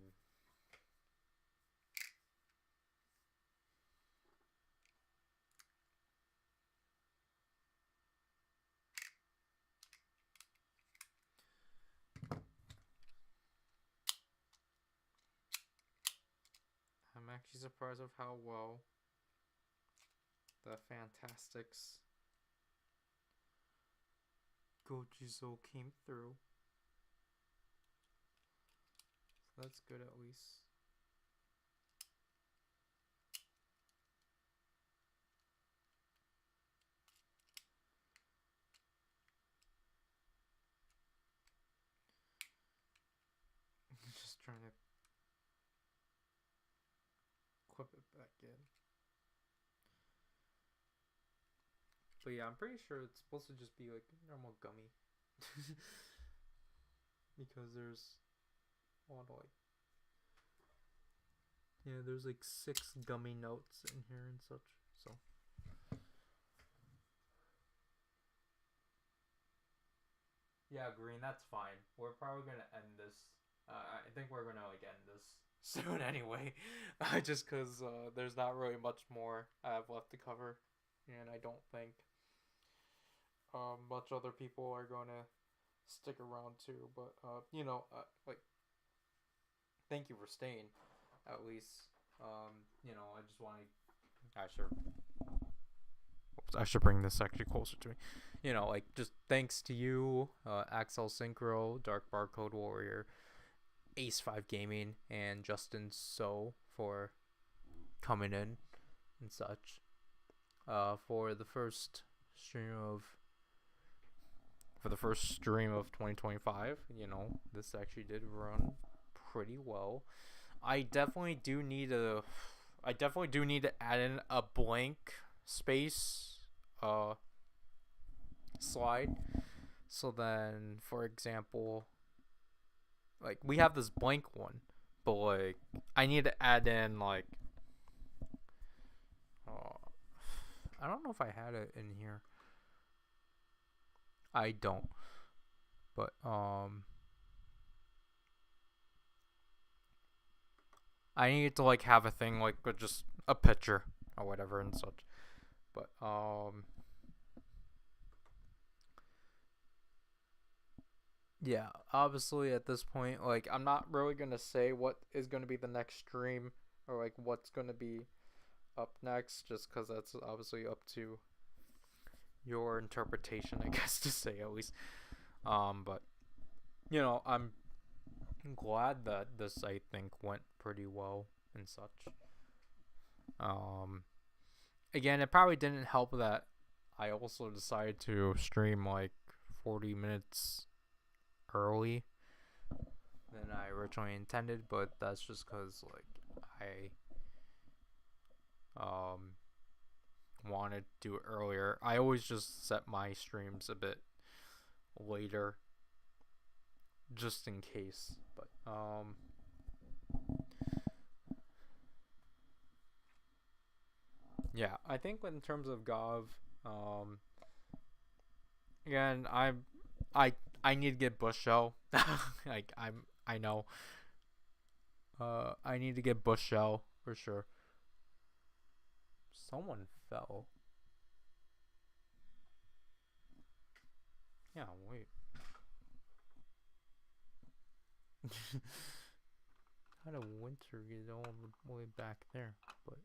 I'm actually surprised of how well the Fantastics Gojizo came through. So that's good at least. Just trying to clip it back in. But yeah, I'm pretty sure it's supposed to just be like normal gummy. Because there's one, like, yeah, there's like 6 gummy notes in here and such. So yeah, Green, that's fine. We're probably gonna end this. I think we're gonna like end this soon anyway. Just because there's not really much more I have left to cover, and I don't think much other people are gonna stick around too. But you know, like, thank you for staying, at least. You know, I just want to. I should bring this actually closer to me. You know, like, just thanks to you, Axel Synchro, Dark Barcode Warrior, Ace5 Gaming, and Justin So for coming in and such. For the first stream of 2025, you know, this actually did run pretty well. I definitely do need to add in a blank space slide. So then, for example, like, we have this blank one, but like, I need to add in, like, I don't know if I had it in here. I don't. But I need to like have a thing like with just a picture or whatever and such. But yeah, obviously at this point, like I'm not really gonna say what is gonna be the next stream or like what's gonna be up next, just because that's obviously up to your interpretation, I guess to say at least. But you know, I'm glad that this I think went pretty well and such. Um, Again, it probably didn't help that I also decided to stream like 40 minutes early than I originally intended, but that's just because like I wanted to do it earlier. I always just set my streams a bit later just in case. But yeah, I think in terms of Gov, um again, I I need to get Bush Shell. Like I know. I need to get Bush Shell for sure. Someone fell. Yeah, wait. How did winter get all the way back there? But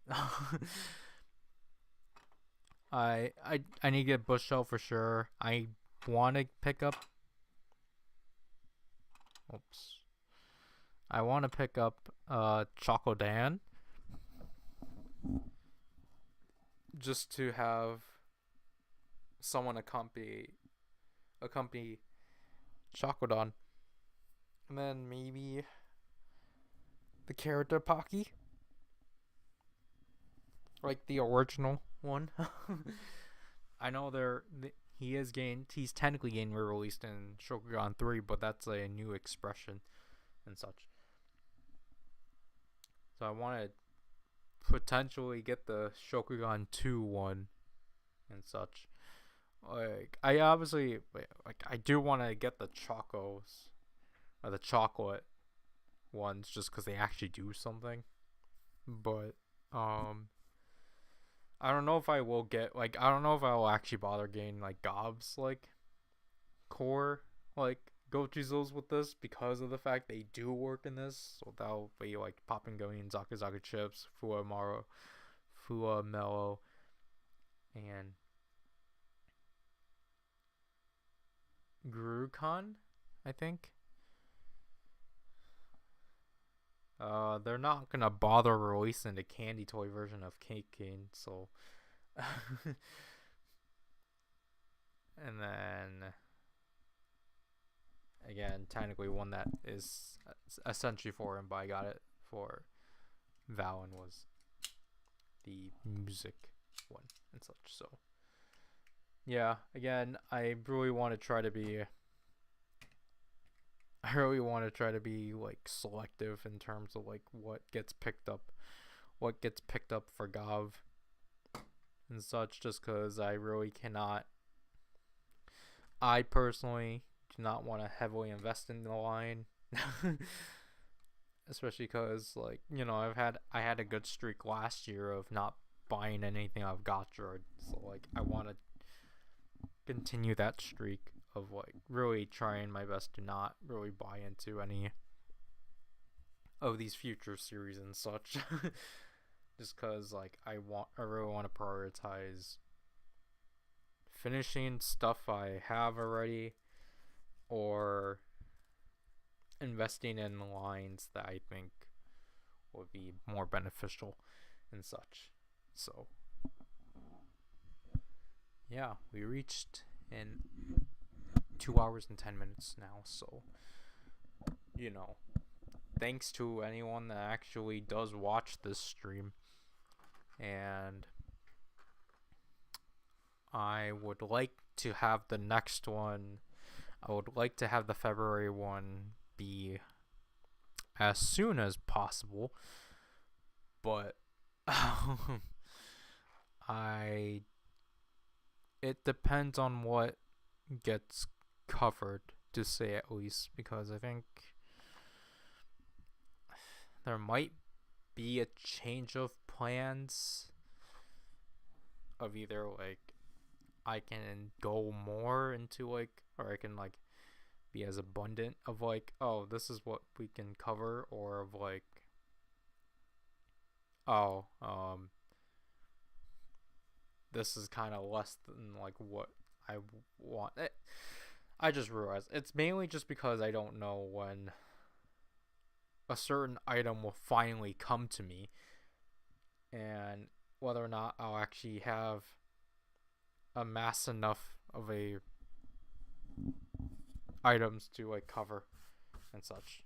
I need to get Bush Shell for sure. I want to pick up. Oops. I want to pick up Choco Dan just to have someone accompany Chocodon, and then maybe the character Pocky, like the original one. I know he's technically getting released in Shokugan 3, but that's a new expression and such. So I want to potentially get the Shokugan 2 one and such. Like I obviously like I do want to get the Chocos or the chocolate ones just cuz they actually do something. But I don't know if I will get like I don't know if I will actually bother getting like Gob's like core like Gochizos with this because of the fact they do work in this. So that'll be like Poppin' Going, Zakazaga Chips, Fua Mellow, and Gurukan, I think. They're not gonna bother releasing the candy toy version of Cake Cane, so. And then again, technically one that is essentially for him, but I got it for Valen was the music one and such. So yeah, again, I really want to try to be like selective in terms of like what gets picked up for Gov and such, just because I personally do not want to heavily invest in the line. Especially because like I had a good streak last year of not buying anything I've got, so like I want to continue that streak of like really trying my best to not really buy into any of these future series and such. Just because like I really want to prioritize finishing stuff I have already or investing in lines that I think would be more beneficial and such. So yeah, we reached in 2 hours and 10 minutes now, so thanks to anyone that actually does watch this stream. And I would like to have the next one. I would like to have the February one be as soon as possible, but it depends on what gets covered to say at least, because I think there might be a change of plans of either like I can go more into like, or I can like be as abundant of like, oh, this is what we can cover, or of like, oh, this is kind of less than like what I want. I just realized it's mainly just because I don't know when a certain item will finally come to me, and whether or not I'll actually have amass enough of a items to like cover and such.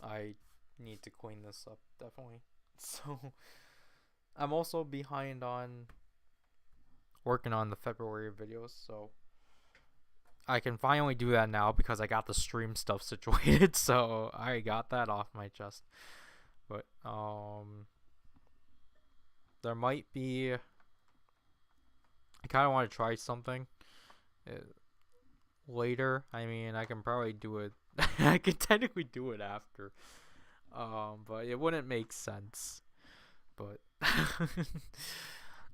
I need to clean this up definitely. So I'm also behind on working on the February videos, so I can finally do that now because I got the stream stuff situated. So I got that off my chest. But there might be, I kind of want to try something later. I mean, I can probably do it. I could technically do it after, but it wouldn't make sense. But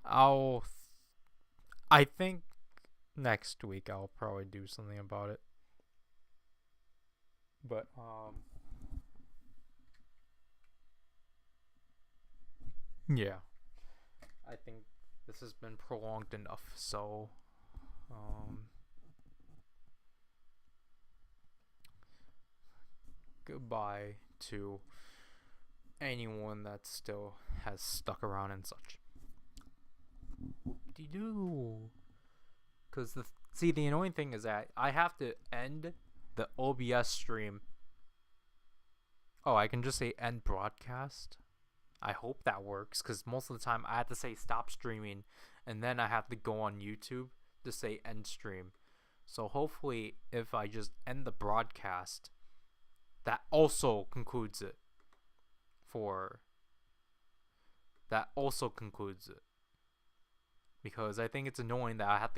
I think next week I'll probably do something about it. But yeah, I think this has been prolonged enough. So goodbye to anyone that still has stuck around and such. Whoop-de-doo. Because the annoying thing is that I have to end the OBS stream. Oh, I can just say end broadcast. I hope that works, because most of the time I have to say stop streaming, and then I have to go on YouTube to say end stream. So hopefully, if I just end the broadcast, that also concludes it. Because I think it's annoying that I have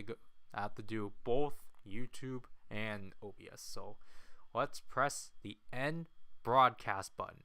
to do both YouTube and OBS. So let's press the end broadcast button.